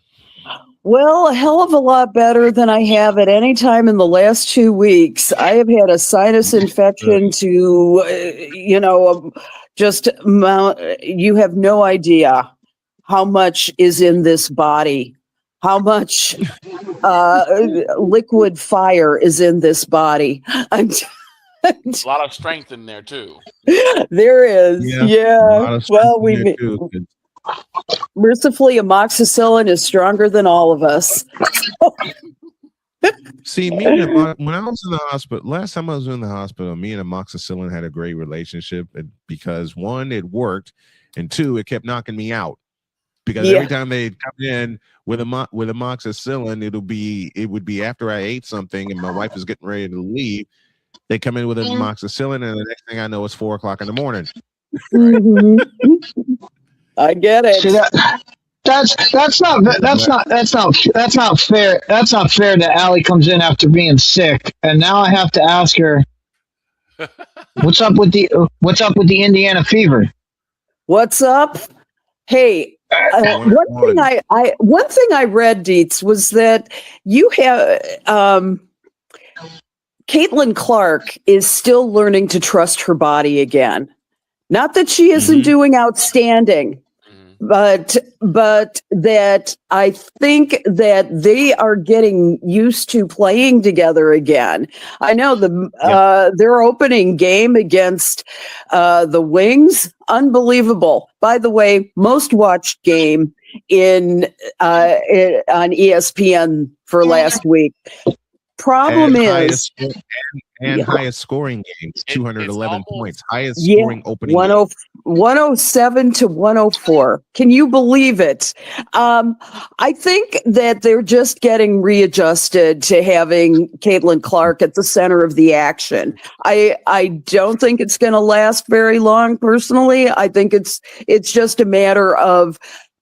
Well, a hell of a lot better than I have at any time in the last 2 weeks. I have had a sinus infection to, just mount. You have no idea how much is in this body, how much liquid fire is in this body. A lot of strength in there too. There is, yeah. Well, mercifully, amoxicillin is stronger than all of us. See, when I was in the hospital, last time I was in the hospital, me and amoxicillin had a great relationship because 1, it worked, and 2, it kept knocking me out. Because every time they'd come in with amoxicillin, it would be after I ate something and my wife was getting ready to leave. They come in with amoxicillin, and the next thing I know, it's 4 o'clock in the morning. I get it. See, that's not fair. That's not fair that Allie comes in after being sick, and now I have to ask her, what's up with the Indiana fever? What's up? Hey, one thing I read, Dietz, was that you have Caitlin Clark is still learning to trust her body again. Not that she isn't doing outstanding, but that I think that they are getting used to playing together again. I know their opening game against the Wings, unbelievable. By the way, most watched game on ESPN for last week. Problem is, And Yeah. highest scoring game, 211 points. Highest Yeah, scoring opening 107 to 104. Can you believe it? I think that they're just getting readjusted to having Caitlin Clark at the center of the action. I don't think it's going to last very long. Personally, I think it's just a matter of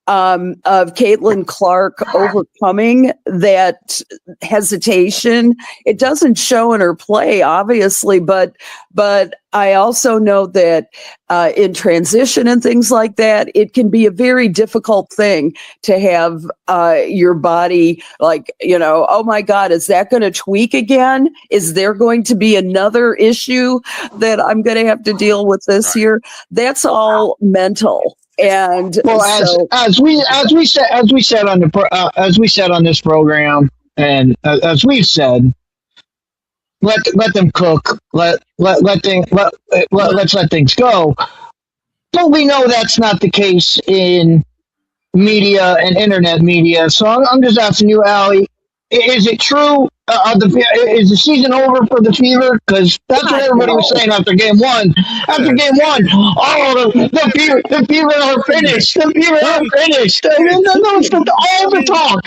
Caitlin Clark overcoming that hesitation. It doesn't show in her play, obviously, but I also know that in transition and things like that, it can be a very difficult thing to have your body like, oh my God, is that going to tweak again? Is there going to be another issue that I'm going to have to deal with this year? That's all mental. And well, so, as we said on this program, and as we've said, let them cook, let's let things go. But we know that's not the case in media and internet media. So I'm just asking you, Allie, is it true? Is the season over for the Fever? Because that's what everybody was saying after game one. After game one, the Fever are finished. The Fever are finished. That was all the talk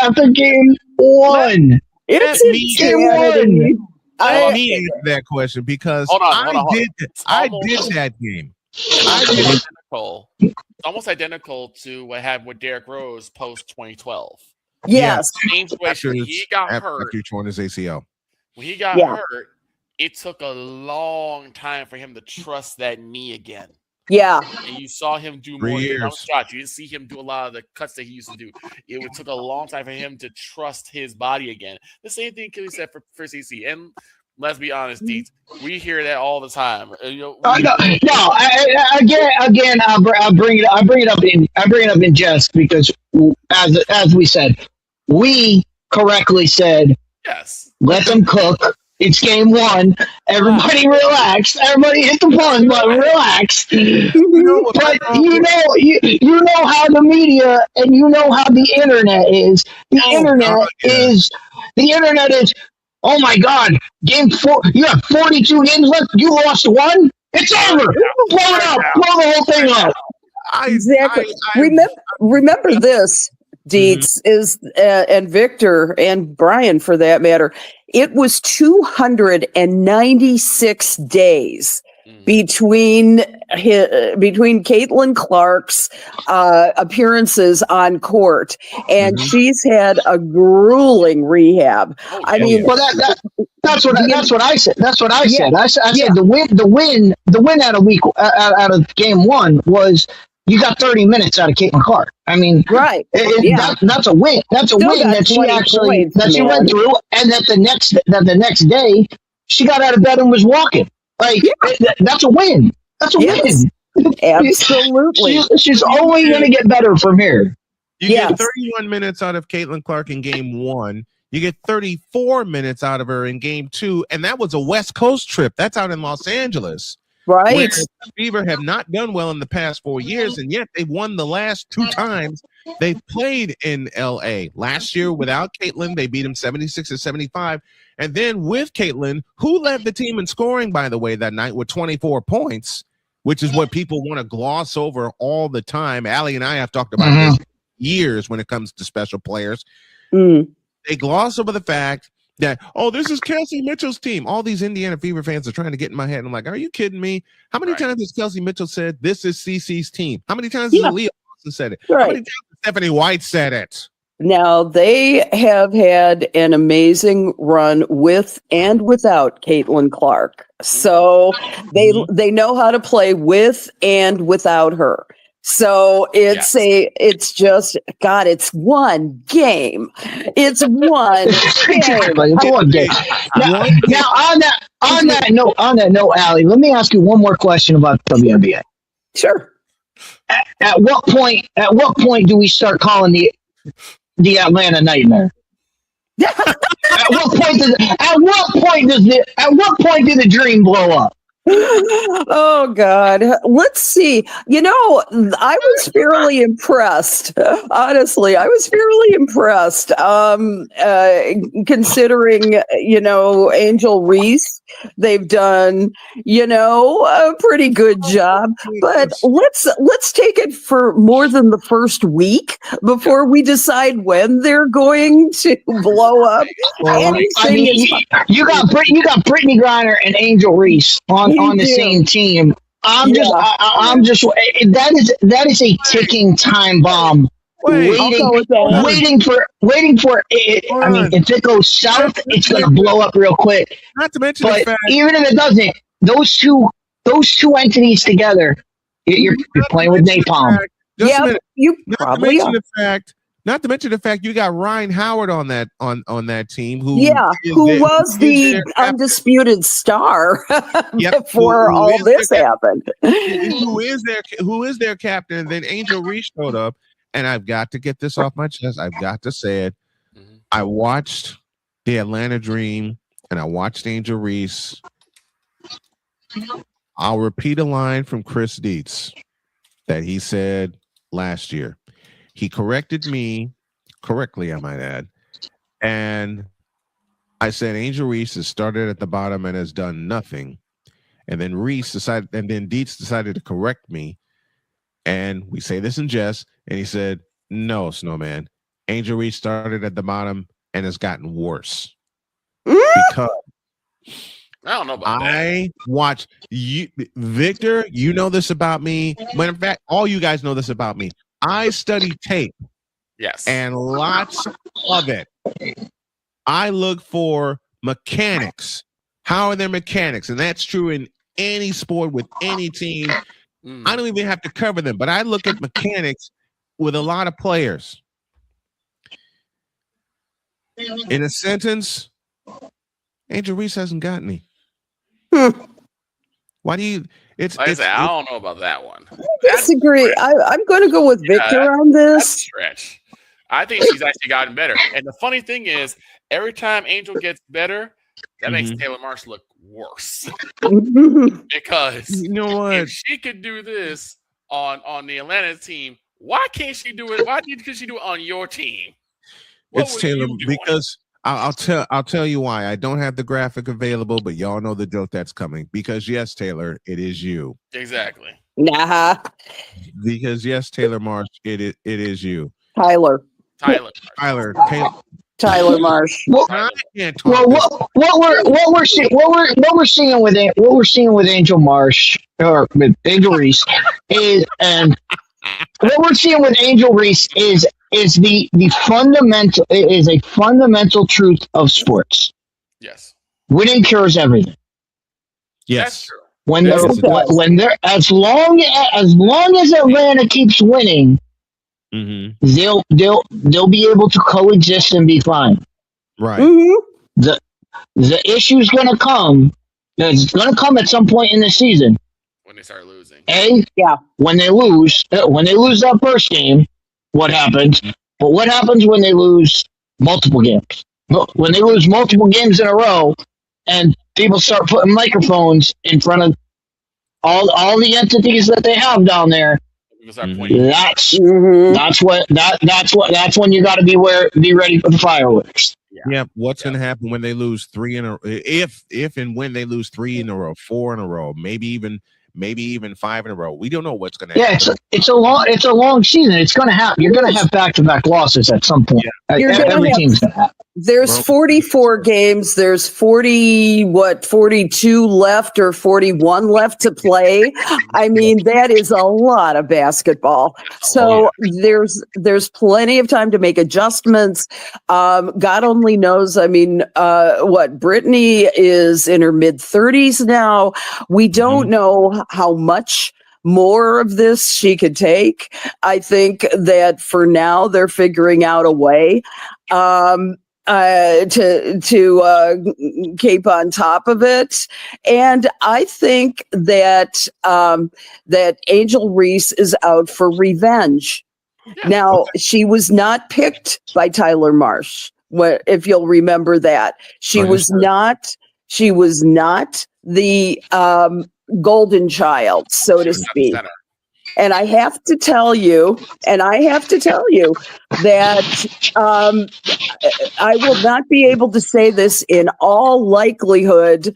after game one. It's game one. Let me answer that question because Hold on. I did that game. Almost identical to what happened with Derrick Rose post 2012. Yes. Same situation. When he got hurt. After he torn his ACL. When he got hurt, it took a long time for him to trust that knee again. Yeah. And you saw him do more than shots. You didn't see him do a lot of the cuts that he used to do. It took a long time for him to trust his body again. The same thing Kelly said for CC. And let's be honest, Deets, we hear that all the time. Again, I bring it up in jest because as we said, we correctly said, yes, let them cook. It's game one. Everybody relax. Everybody hit the pause button. Relax. But you know how the media and you know how the internet is. The internet is. Oh my God! Game 4. You have 42 games left. You lost one. It's over. Blow it up. Blow the whole thing up. Exactly. Remember this, Deets, is and Victor and Brian for that matter. It was 296 days between Caitlin Clark's appearances on court, and she's had a grueling rehab. I mean, well, that's what I said. That's what I said. I said the win out of game one was you got 30 minutes out of Caitlin Clark. I mean, right? That's a win. That's a win that she went through, and that the next day she got out of bed and was walking. Like that's a win. That's a win. Absolutely. She's only going to get better from here. You get 31 minutes out of Caitlin Clark in game one. You get 34 minutes out of her in game two, and that was a West Coast trip. That's out in Los Angeles. Right. The Fever have not done well in the past 4 years, and yet they won the last 2 times they've played in LA. Last year, without Caitlin, they beat them 76-75. And then with Caitlin, who led the team in scoring, by the way, that night with 24 points, which is what people want to gloss over all the time. Allie and I have talked about this for years when it comes to special players. They gloss over the fact that, this is Kelsey Mitchell's team. All these Indiana Fever fans are trying to get in my head. And I'm like, are you kidding me? How many times has Kelsey Mitchell said, this is CC's team? How many times has Leah Austin said it? How many times has Stephanie White said it? Now, they have had an amazing run with and without Caitlin Clark. So they know how to play with and without her. So it's it's one game. It's one exactly. It's one game. Now on that note, Allie, let me ask you one more question about WNBA. Sure. At what point do we start calling the Atlanta Nightmare? At what point did the dream blow up? Oh God. Let's see. I was fairly impressed. Honestly, I was fairly impressed. Considering, Angel Reese, they've done, a pretty good job. But let's take it for more than the first week before we decide when they're going to blow up. You got Brittany Griner and Angel Reese on the same team. I'm just that is a ticking time bomb. Waiting for it. I mean, if it goes south, it's gonna blow up real quick. Not to mention but the fact, even if it doesn't, those two entities together, you're playing with napalm. You probably are. Not to mention the fact you got Ryan Howard on that team, who was the undisputed star before all this happened. Who is their captain? And then Angel Reese showed up, and I've got to get this off my chest. I've got to say it. I watched the Atlanta Dream, and I watched Angel Reese. I'll repeat a line from Chris Dietz that he said last year. He corrected me correctly, I might add. And I said, Angel Reese has started at the bottom and has done nothing. And then Dietz decided to correct me. And we say this in jest. And he said, no, Snowman. Angel Reese started at the bottom and has gotten worse. Because I don't know about that. I watch you, Victor, you know this about me. Matter of fact, all you guys know this about me. I study tape. Yes. And lots of it. I look for mechanics. How are their mechanics? And that's true in any sport with any team. I don't even have to cover them, but I look at mechanics with a lot of players. In a sentence, Angel Reese hasn't got any. Why do you? I don't know about that one. I disagree. I'm going to go with Victor on this. That's a stretch. I think she's actually gotten better. And the funny thing is, every time Angel gets better, that makes Taylor Marsh look worse. Because you know what? If she could do this on the Atlanta team, why can't she do it? Why could she do it on your team? It's Taylor because I'll tell you why. I don't have the graphic available, but y'all know the joke that's coming. Because yes, Taylor, it is you. Exactly. Nah. Because yes, Taylor Marsh, it is you. Tyler Marsh. What we're seeing with Angel Marsh or with Angel Reese is, and what we're seeing with Angel Reese is the fundamental truth of sports. Yes. Winning cures everything. Yes. That's true. When they're as long as Atlanta keeps winning, they'll be able to coexist and be fine. Right. The issue's gonna come. It's gonna come at some point in the season. When they start losing. When they lose that first game, what happens? But what happens when they lose multiple games? When they lose multiple games in a row, and people start putting microphones in front of all the entities that they have down there. That's when you got to be ready for the fireworks. Yeah. What's going to happen when they lose 3 in a row? If and when they lose 3 in a row, 4 in a row, maybe even 5 in a row. We don't know what's going to happen. Yeah, it's a long season. It's going to happen. You're going to have back-to-back losses at some point. Every team's going to have. There's 44 games. There's 42 left or 41 left to play. I mean, that is a lot of basketball. So there's plenty of time to make adjustments. God only knows. I mean, Brittany is in her mid-30s now. We don't know how much more of this she could take. I think that for now they're figuring out a way to keep on top of it. And I think that that Angel Reese is out for revenge. Now, she was not picked by Tyler Marsh. If you'll remember that, she was not the golden child, so to speak. Center. And I have to tell you that I will not be able to say this in all likelihood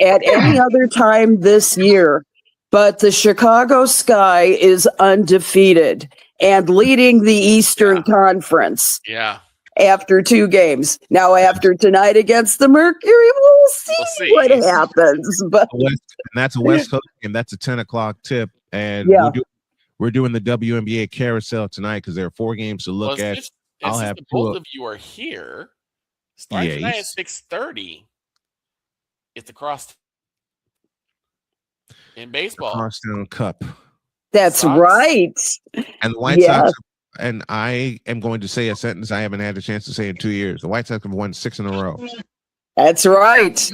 at any other time this year, but the Chicago Sky is undefeated and leading the Eastern Conference. Yeah. After 2 games. Now, after tonight against the Mercury, we'll see what happens. But and that's a West Coast game. That's a 10 o'clock tip. And we're doing the WNBA carousel tonight because there are 4 games to look at. I'll have both of you are here. Starting tonight at 6:30. It's the cross in baseball. Crosstown Cup. That's Sox. Right. And the White Sox, and I am going to say a sentence I haven't had a chance to say in 2 years. The White Sox have won 6 in a row. That's right.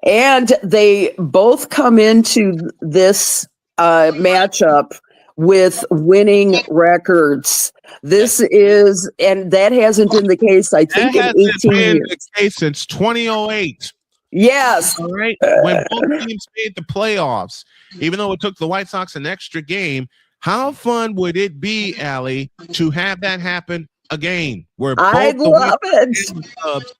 And they both come into this matchup with winning records. This is, and that hasn't been the case, I think, in 18 years. Been the case since 2008. Yes. All right. When both teams made the playoffs, even though it took the White Sox an extra game, how fun would it be, Allie, to have that happen again? Where both I'd love it. Cubs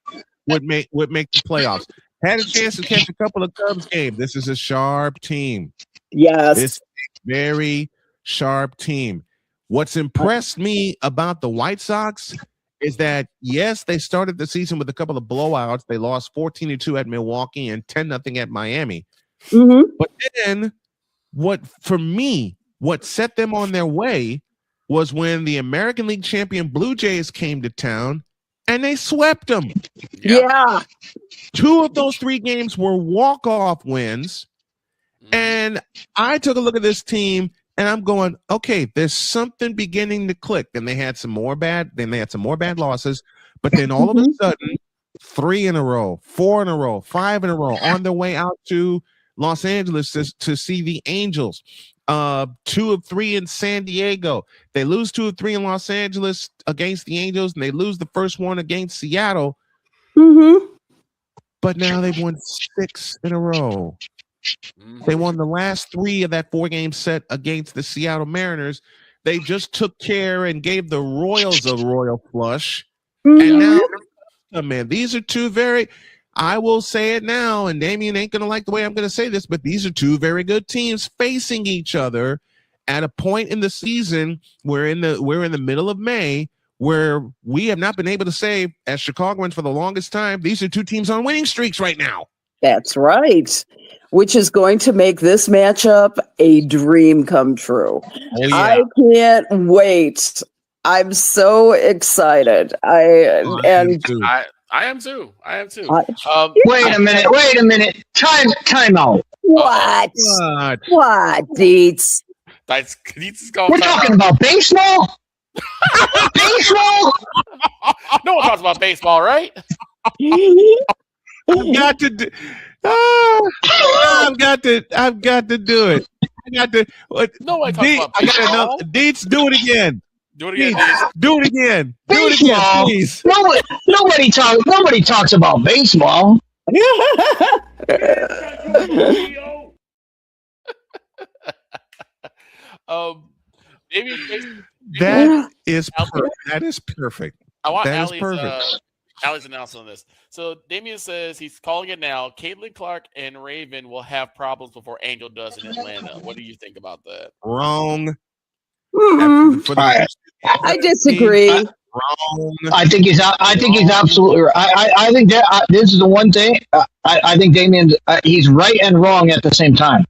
would make the playoffs. Had a chance to catch a couple of Cubs games. This is a sharp team. Yes. This is a very sharp team. What's impressed me about the White Sox is that, yes, they started the season with a couple of blowouts. They lost 14-2 at Milwaukee and 10-0 at Miami. Mm-hmm. But then what set them on their way was when the American League champion Blue Jays came to town and they swept them. Yeah. 2 of those 3 games were walk-off wins. And I took a look at this team and I'm going, okay, there's something beginning to click. And they had some more bad losses, but then all of a sudden, 3 in a row, 4 in a row, 5 in a row, on their way out to Los Angeles to see the Angels. 2 of 3 in San Diego. They lose 2 of 3 in Los Angeles against the Angels, and they lose the first one against Seattle. Mm-hmm. But now they've won 6 in a row. They won the last 3 of that 4-game set against the Seattle Mariners. They just took care and gave the Royals a royal flush. And now, man, these are 2 very, I will say it now, and Damien ain't going to like the way I'm going to say this, but these are 2 very good teams facing each other at a point in the season. We're in the middle of May, where we have not been able to say, as Chicagoans for the longest time, these are 2 teams on winning streaks right now. That's right. Which is going to make this matchup a dream come true. Oh, yeah. I can't wait. I'm so excited. I am too. Wait a minute. Time out. What, Deets? We're talking about baseball? Baseball? No one talks about baseball, right? I've got to do it. No one talks about baseball. Deets, do it again. Do it again. Deets, do it again. Baseball? Do it again, please. Nobody talks about baseball. That is perfect. I want that Allie's, is perfect. Allie's announcement on this. So Damien says he's calling it now. Caitlin Clark and Raven will have problems before Angel does in Atlanta. What do you think about that? Wrong. I disagree. Wrong. I think he's absolutely right. I think that this is the one thing. I think Damien's he's right and wrong at the same time.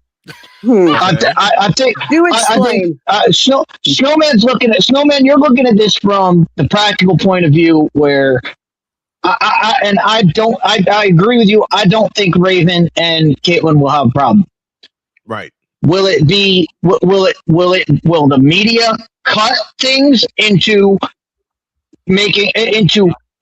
I think. Do explain. Snowman's looking at Snowman. You're looking at this from the practical point of view, where I agree with you. I don't think Raven and Caitlin will have a problem. Right. Will the media cut things into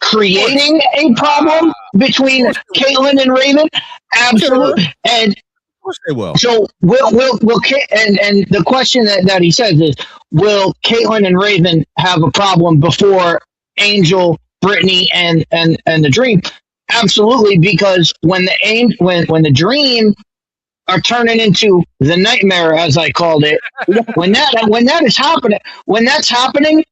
creating a problem between Caitlin and Raven? Absolutely. And of course they will. So will and the question that he says is, will Caitlin and Raven have a problem before Angel, Brittany, and the Dream? Absolutely, because when the Dream are turning into the nightmare, as I called it. When that's happening,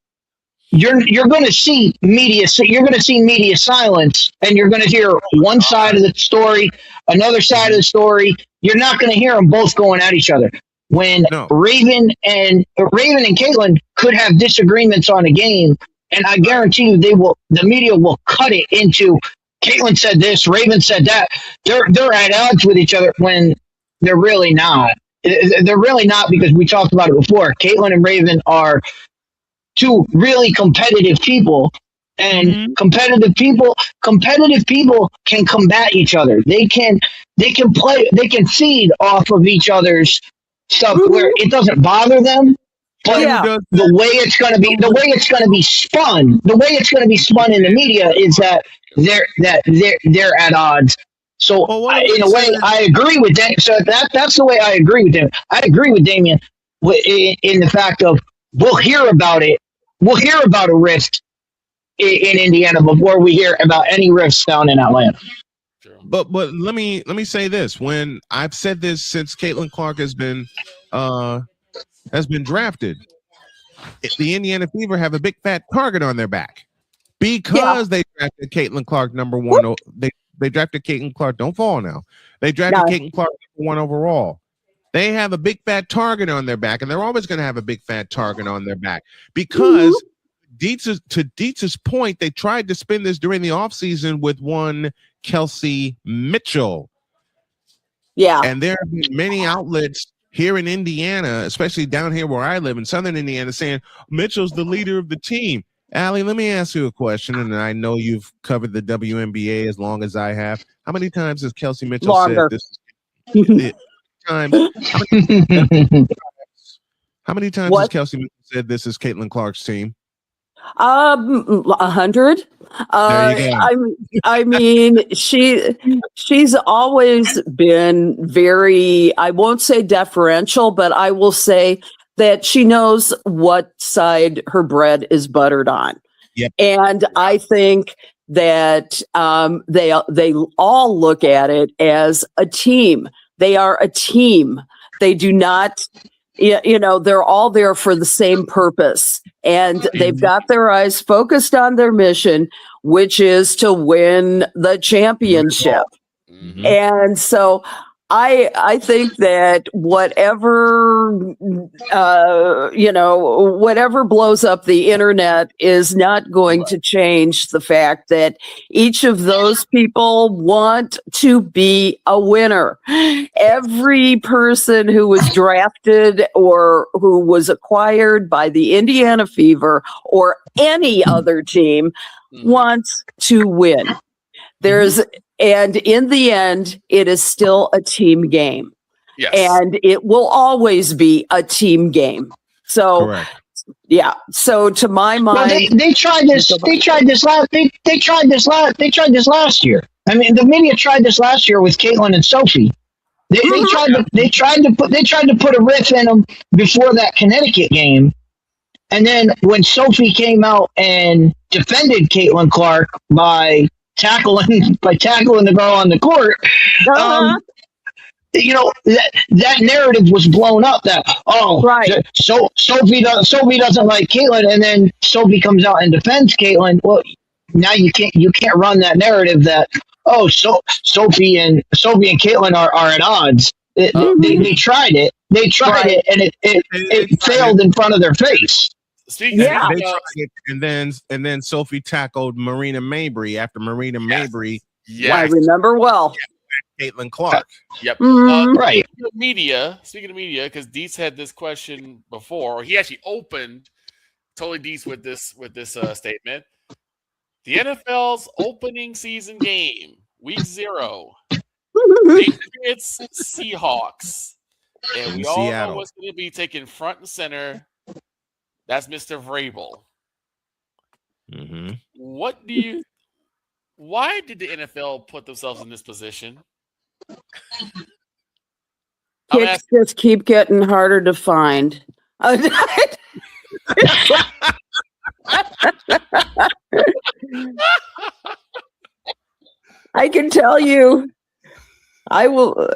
you're going to see media. You're going to see media silence, and you're going to hear one side of the story, another side of the story. You're not going to hear them both going at each other. When Raven and Caitlin could have disagreements on a game, and I guarantee you, the media will cut it into Caitlin said this, Raven said that. They're at odds with each other when they're really not. They're really not, because we talked about it before. Caitlin and Raven are two really competitive people, and competitive people can combat each other. They can feed off of each other's stuff where it doesn't bother them. But the way it's going to be spun in the media is that they're at odds. So in a way, I agree with that. So that's the way I agree with them. I agree with Damien in the fact of we'll hear about it. We'll hear about a rift in Indiana before we hear about any rifts down in Atlanta. But let me say this. When I've said this since Caitlin Clark has been drafted, the Indiana Fever have a big fat target on their back because they drafted Caitlin Clark number one. They drafted Caitlin Clark. Don't fall now. They drafted Caitlin Clark number one overall. They have a big fat target on their back, and they're always going to have a big fat target on their back because to Dietz's point, they tried to spin this during the offseason with one Kelsey Mitchell. Yeah. And there have been many outlets here in Indiana, especially down here where I live in southern Indiana, saying Mitchell's the leader of the team. Allie, let me ask you a question, and I know you've covered the WNBA as long as I have. How many times has Kelsey Mitchell said this? How many times has Kelsey Mitchell said this is Caitlin Clark's team? 100. I mean, she's always been very, I won't say deferential, but I will say that she knows what side her bread is buttered on. Yep. And I think that they all look at it as a team. They are a team. They do not, they're all there for the same purpose. And they've got their eyes focused on their mission, which is to win the championship. And so I think that whatever blows up the internet is not going to change the fact that each of those people want to be a winner. Every person who was drafted or who was acquired by the Indiana Fever or any other team wants to win. And in the end, it is still a team game. Yes. And it will always be a team game. So, correct. Yeah. So to my mind, well, they tried this. They tried this last year. I mean, the media tried this last year with Caitlin and Sophie. They tried to put a riff in them before that Connecticut game. And then when Sophie came out and defended Caitlin Clark by tackling the girl on the court, that narrative was blown up. That Sophie doesn't like Caitlin, and then Sophie comes out and defends Caitlin. Well, now you can't run that narrative that Sophie and Caitlin are at odds. They tried it. They tried it, and it failed in front of their face. They tried it, and then Sophie tackled Marina Mabry after Marina Mabry. I remember well. Caitlin Clark. Yep. Right. Speaking of media, because Dietz had this question before, or he actually opened totally Dietz with this statement. The NFL's opening season game, week 0, Patriots Seahawks, and we all know what's going to be taken front and center. That's Mr. Vrabel. Why did the NFL put themselves in this position? Kicks just keep getting harder to find. I can tell you I will.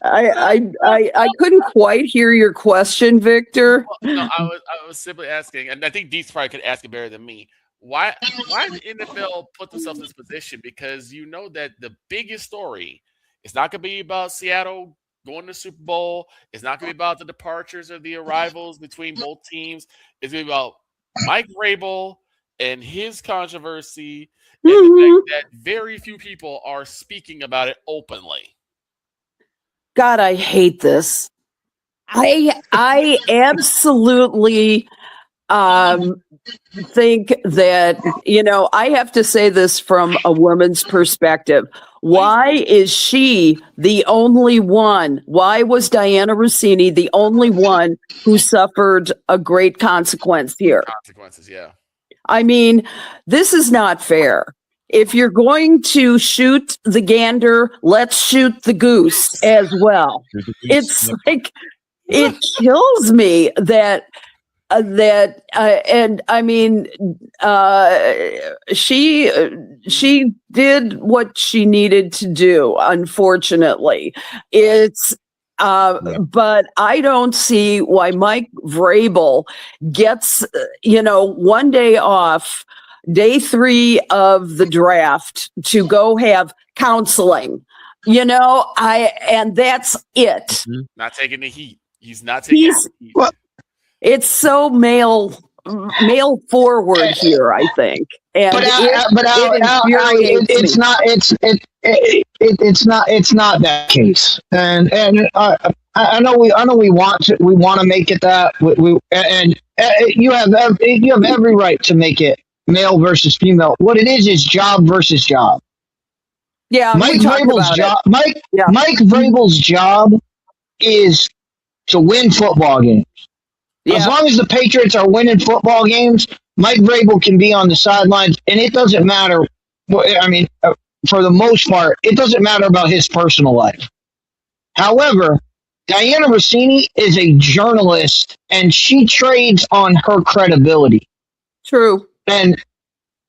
I couldn't quite hear your question, Victor. Well, no, I was simply asking, and I think Deeks probably could ask it better than me. Why did the NFL put themselves in this position? Because you know that the biggest story is not going to be about Seattle going to the Super Bowl. It's not going to be about the departures or the arrivals between both teams. It's going to be about Mike Vrabel and his controversy, and the fact that very few people are speaking about it openly. God, I hate this. I absolutely think that, I have to say this from a woman's perspective. Why is she the only one? Why was Diana Rossini the only one who suffered a great consequence here? Consequences, yeah. I mean, this is not fair. If you're going to shoot the gander, let's shoot the goose as well. It's like, it kills me that and I mean, she did what she needed to do. Unfortunately, it's but I don't see why Mike Vrabel gets one day off, day 3 of the draft, to go have counseling. And that's it. Not taking the heat. He's not taking the heat. Well, it's so male forward here, I think. And it's not that case. And I know we want to make it that you have every right to make it male versus female. What it is job versus job. Yeah, Mike Vrabel's job. Mike Vrabel's job is to win football games. Yeah. As long as the Patriots are winning football games, Mike Vrabel can be on the sidelines, and it doesn't matter. I mean, for the most part, it doesn't matter about his personal life. However, Diana Rossini is a journalist, and she trades on her credibility. True. And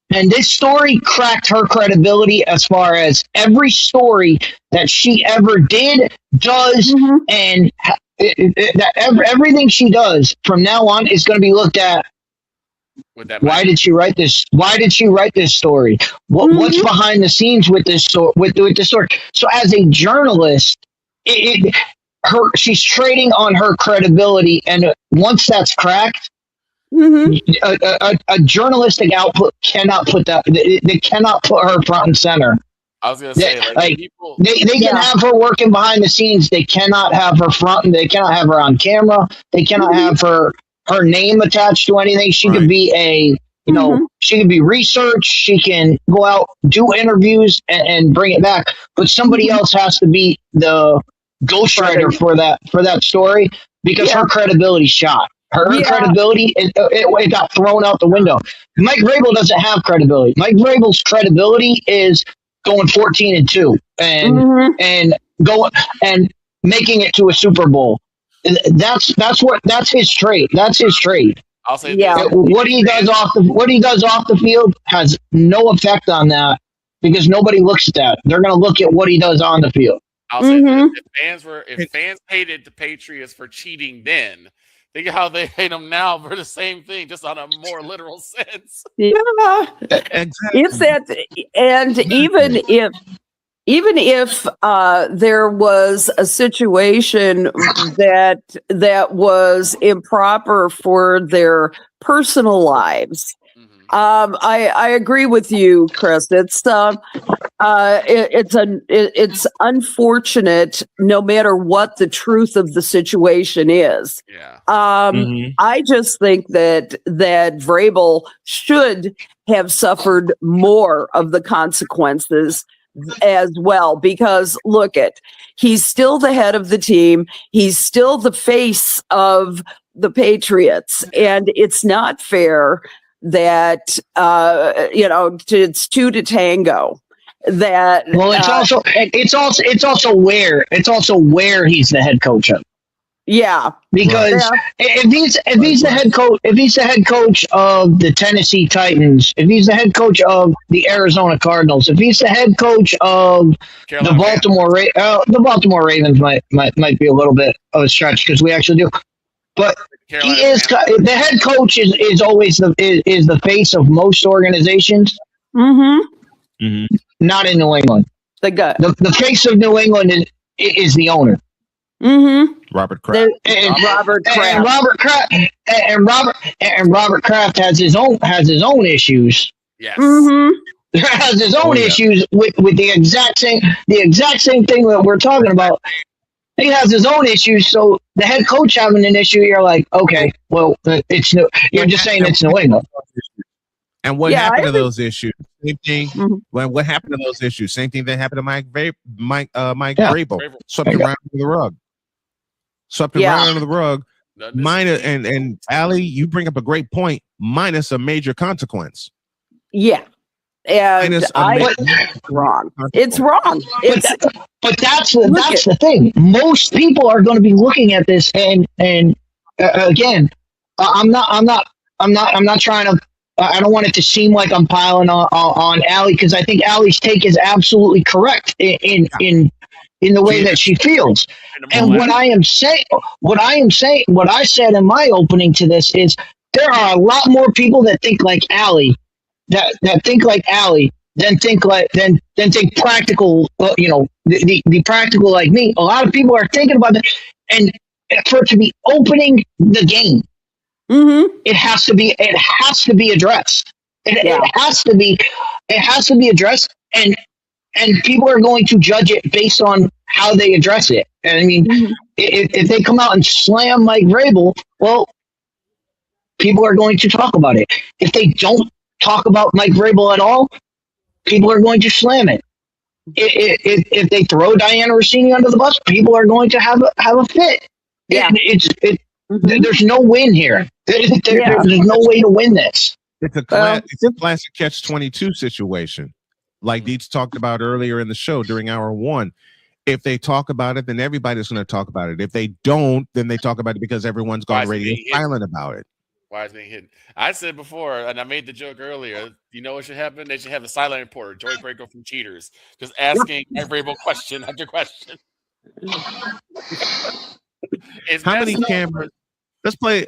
this story cracked her credibility as far as every story that she ever did, does, and everything she does from now on is going to be looked at. Why did she write this? Why did she write this story? What's behind the scenes with this story? With this story? So, as a journalist, she's trading on her credibility, and once that's cracked, a journalistic output cannot put that. They cannot put her front and center. I was gonna say, they can have her working behind the scenes. They cannot have her front, and they cannot have her on camera. They cannot have her name attached to anything. She could be she can be research. She can go out, do interviews, and bring it back. But somebody else has to be the ghostwriter for that story, because her credibility's shot. Her credibility, it got thrown out the window. Mike Vrabel doesn't have credibility. Mike Vrabel's credibility is going 14-2 and going and making it to a Super Bowl. That's his trade. That's his trade. I'll say what he does off the field has no effect on that, because nobody looks at that. They're going to look at what he does on the field. I'll say if fans hated the Patriots for cheating then, think of how they hate them now for the same thing, just on a more literal sense. Yeah, exactly. It's that, and even if there was a situation that was improper for their personal lives, I agree with you, Chris. It's unfortunate, no matter what the truth of the situation is. Yeah. I just think that Vrabel should have suffered more of the consequences as well, because he's still the head of the team. He's still the face of the Patriots, and it's not fair that it's 2 to tango. That it's also where he's the head coach of. Yeah. Because if he's the head coach of the Tennessee Titans, if he's the head coach of the Arizona Cardinals, if he's the head coach of the Baltimore Ravens might be a little bit of a stretch because we actually do. But the head coach is always the face of most organizations. Mm-hmm. Not in New England. The face of New England is the owner. Mm-hmm. Robert Kraft. Robert Kraft has his own issues. Yes. Mm-hmm. Has his own issues with the exact same thing that we're talking about. He has his own issues, so the head coach having an issue, you're like, okay, well, it's new. You're just saying it's New England. And what happened to those issues? Same thing. What happened to those issues? Same thing that happened to Mike Vrabel. Swept around under the rug. Swept around under the rug. Minus, and Allie, you bring up a great point. Minus a major consequence. Yeah. And it's wrong. It's wrong. But that's the thing. Most people are going to be looking at this, and again, I'm not trying to. I don't want it to seem like I'm piling on Allie, because I think Allie's take is absolutely correct in the way that she feels. And what I said in my opening to this is there are a lot more people that think like Allie, that think like Allie, than think practical. The practical like me. A lot of people are thinking about that, and for it to be opening the game. Mm-hmm. It has to be addressed. It has to be addressed, and people are going to judge it based on how they address it. And I mean, if they come out and slam Mike Vrabel, well, people are going to talk about it. If they don't talk about Mike Vrabel at all, people are going to slam it. If they throw Diana Rossini under the bus, people are going to have a fit. Yeah. There's no win here. There's no way to win this. It's a classic catch-22 situation, like Deets talked about earlier in the show during hour one. If they talk about it, then everybody's going to talk about it. If they don't, then they talk about it because everyone's gone radio silent about it. Why is being hidden? I said before, and I made the joke earlier. You know what should happen? They should have a silent reporter, Joey Braco from Cheaters, just asking every question after question. How many cameras? Let's play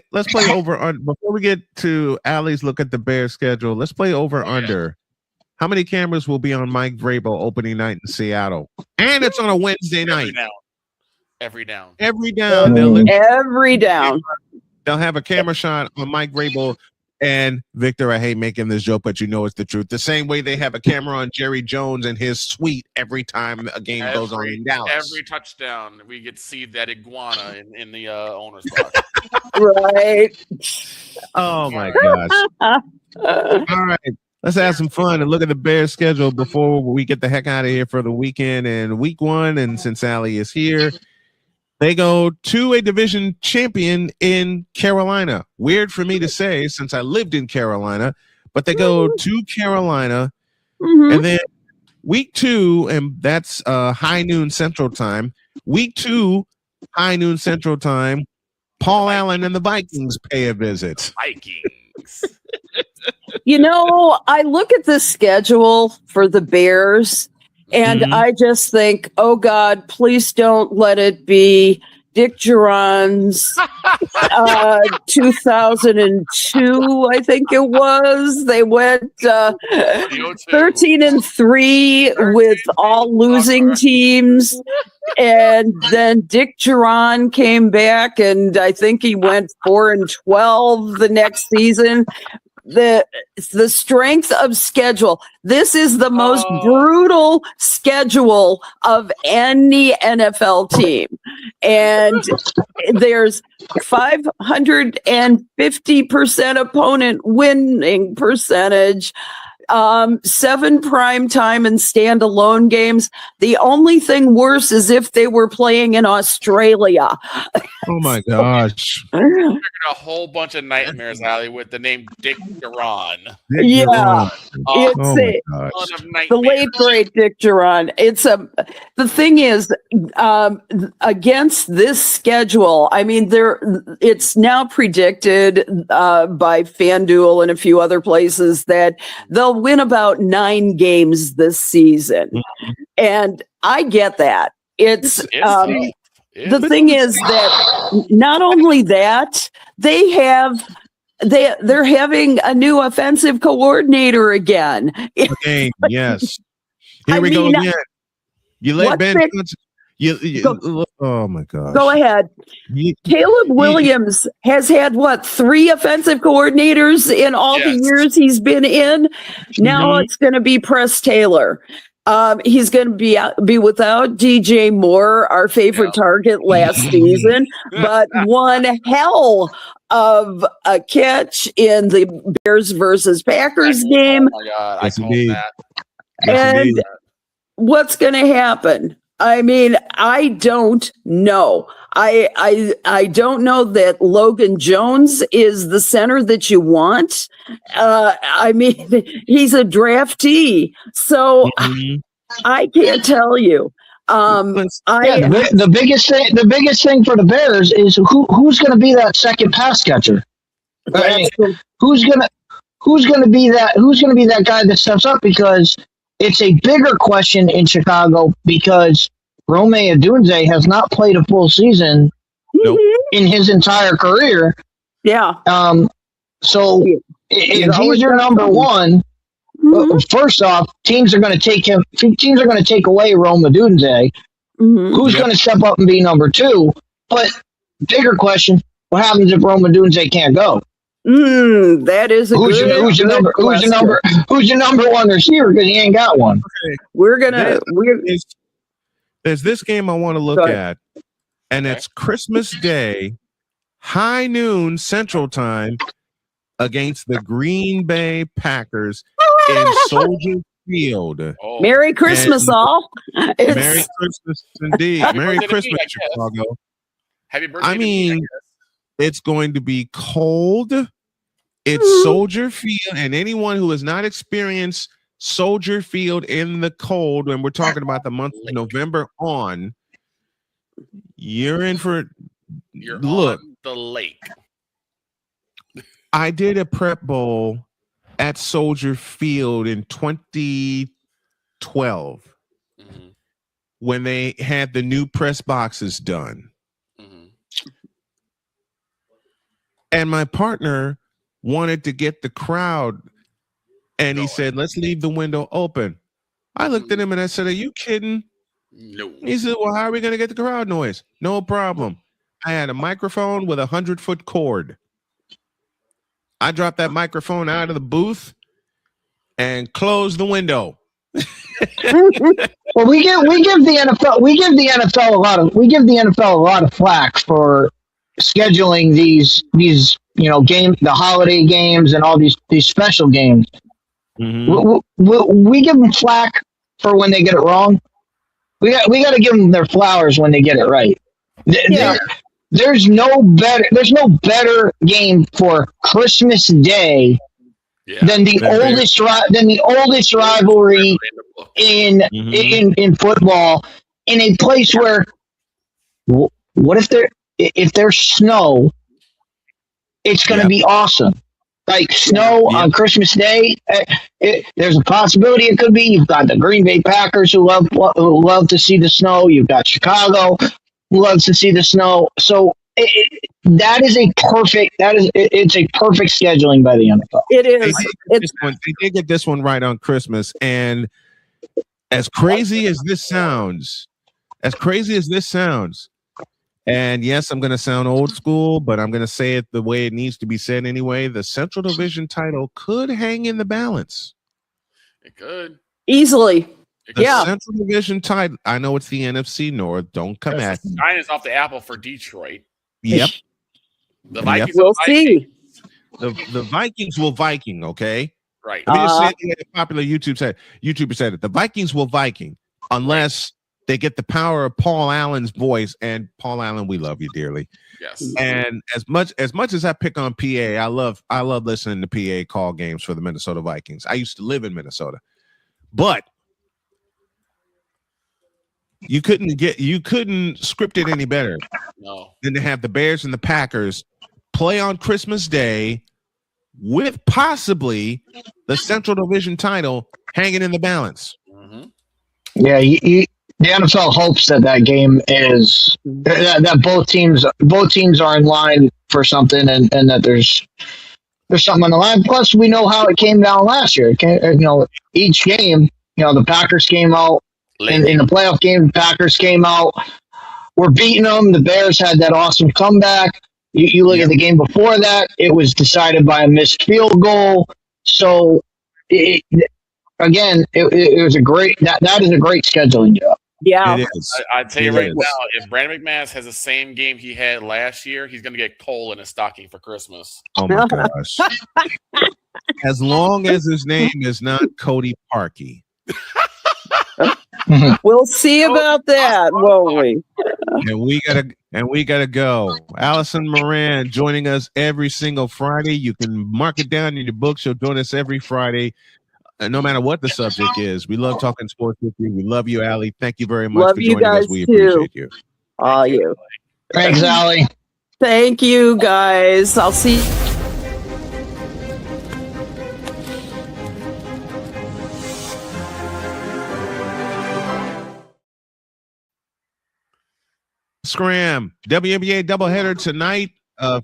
over under before we get to Allie's look at the Bears schedule. Let's play over under. How many cameras will be on Mike Vrabel opening night in Seattle? And it's on a Wednesday night. Every down. They'll have a camera shot on Mike Vrabel and Victor. I hate making this joke, but you know it's the truth. The same way they have a camera on Jerry Jones and his suite every time a game goes on in Dallas. Every touchdown, we get to see that iguana in the owner's box. Right. Oh my gosh. All right. Let's have some fun and look at the Bears schedule before we get the heck out of here for the weekend and week one. And since Allie is here, they go to a division champion in Carolina. Weird for me to say since I lived in Carolina, but they go to Carolina. And then week two, and that's high noon Central Time. Week two, high noon Central Time, Paul Allen and the Vikings pay a visit. Vikings. You know, I look at the schedule for the Bears, and I just think, oh God, please don't let it be Dick Duran's 2002, I think it was. They went 13-3 with all losing teams. And then Dick Duran came back, and I think he went 4-12 the next season. The strength of schedule. This is the most brutal schedule of any NFL team. And there's 550% opponent winning percentage. 7 prime time and standalone games. The only thing worse is if they were playing in Australia. Oh my gosh. A whole bunch of nightmares, Allie, with the name Dick Duran. Yeah. It's Oh my gosh. the late great Dick Duran. The thing is, against this schedule, I mean, it's now predicted by FanDuel and a few other places that they'll win about 9 games this season, and I get that. The thing is that not only that, they're having a new offensive coordinator again. Okay, yes. Here we go again. You let Ben. Oh my gosh. Go ahead. Caleb Williams has had 3 offensive coordinators in all the years he's been in. Now it's going to be Press Taylor. He's going to be without DJ Moore, our favorite target last season, but one hell of a catch in the Bears versus Packers game. Oh my God, I called that. And what's going to happen? I mean, I don't know. I don't know that Logan Jones is the center that you want. I mean, he's a draftee, so I can't tell you. The biggest thing for the Bears is who's going to be that second pass catcher. Who's going to be that guy that steps up, because it's a bigger question in Chicago because Rome Odunze has not played a full season in his entire career. Yeah. So if he's your number one, first off, teams are going to take him. Teams are going to take away Rome Odunze. Who's going to step up and be number 2? But bigger question: what happens if Rome Odunze can't go? That is who's your number 1 receiver, because he ain't got one. Okay. There's this game I want to look at, and it's Christmas Day, high noon Central Time, against the Green Bay Packers in Soldier Field. Merry Christmas, all. Merry Christmas indeed. Merry Christmas, Chicago. Happy birthday. I mean, it's going to be cold. It's Soldier Field, and anyone who has not experienced Soldier Field in the cold, when we're talking about the month of November on, you're in for on the lake. I did a prep bowl at Soldier Field in 2012 when they had the new press boxes done. And my partner wanted to get the crowd, and he said, let's leave the window open. I looked at him and I said, are you kidding? No. He said, well, how are we going to get the crowd noise? No problem. I had a microphone with a 100-foot cord. I dropped that microphone out of the booth and closed the window. Well, we give the NFL a lot of flack for scheduling these the holiday games and all these special games. We give them flack for when they get it wrong. We got to give them their flowers when they get it right. There's no better game for Christmas Day than the oldest rivalry in football, in a place where what if there's snow, it's going to be awesome. Like snow on Christmas Day, there's a possibility it could be. You've got the Green Bay Packers who love to see the snow. You've got Chicago who loves to see the snow. So it's a perfect scheduling by the NFL. It is. They did get this one right on Christmas, and as crazy as this sounds, and yes, I'm going to sound old school, but I'm going to say it the way it needs to be said anyway. The Central Division title could hang in the balance. It could. Easily. The Central Division title. I know it's the NFC North. Don't come at me. Shine is off the apple for Detroit. Yep. The Vikings. We'll see. The Vikings will Viking, okay? Right. Let me just say it the way the popular YouTuber said it. The Vikings will Viking unless They get the power of Paul Allen's voice, and Paul Allen, we love you dearly. Yes. And as much as I pick on PA, I love listening to PA call games for the Minnesota Vikings. I used to live in Minnesota, but you couldn't script it any better than to have the Bears and the Packers play on Christmas Day with possibly the Central Division title hanging in the balance. Yeah, the NFL hopes that game is that both teams are in line for something, and that there's something on the line. Plus, we know how it came down last year. Each game, the Packers came out in the playoff game. The Packers came out. We're beating them. The Bears had that awesome comeback. You look at the game before that; it was decided by a missed field goal. So, it was a great that is a great scheduling job. Yeah, it is. I tell you right now, if Brandon McManus has the same game he had last year, he's going to get coal in his stocking for Christmas. Oh my gosh! As long as his name is not Cody Parkey. We'll see about that, won't we? And we gotta go. Allison Moran joining us every single Friday. You can mark it down in your book. She'll join us every Friday, no matter what the subject is. We love talking sports with you. We love you, Allie. Thank you very much for joining us. We appreciate you. All you. Thanks, Allie. Thank you, guys. I'll see. Scram. WNBA doubleheader tonight.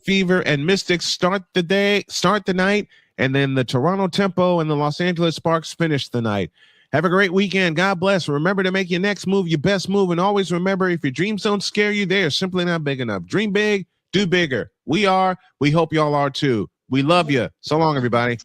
Fever and Mystics start the night, and then the Toronto Tempo and the Los Angeles Sparks finish the night. Have a great weekend. God bless. Remember to make your next move your best move, and always remember, if your dreams don't scare you, they are simply not big enough. Dream big, do bigger. We hope y'all are too. We love you. So long, everybody.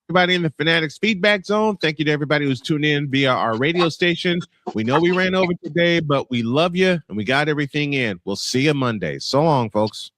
Everybody in the Fanatics feedback zone. Thank you to everybody who's tuned in via our radio station. We know we ran over today, but we love you and we got everything in. We'll see you Monday. So long, folks.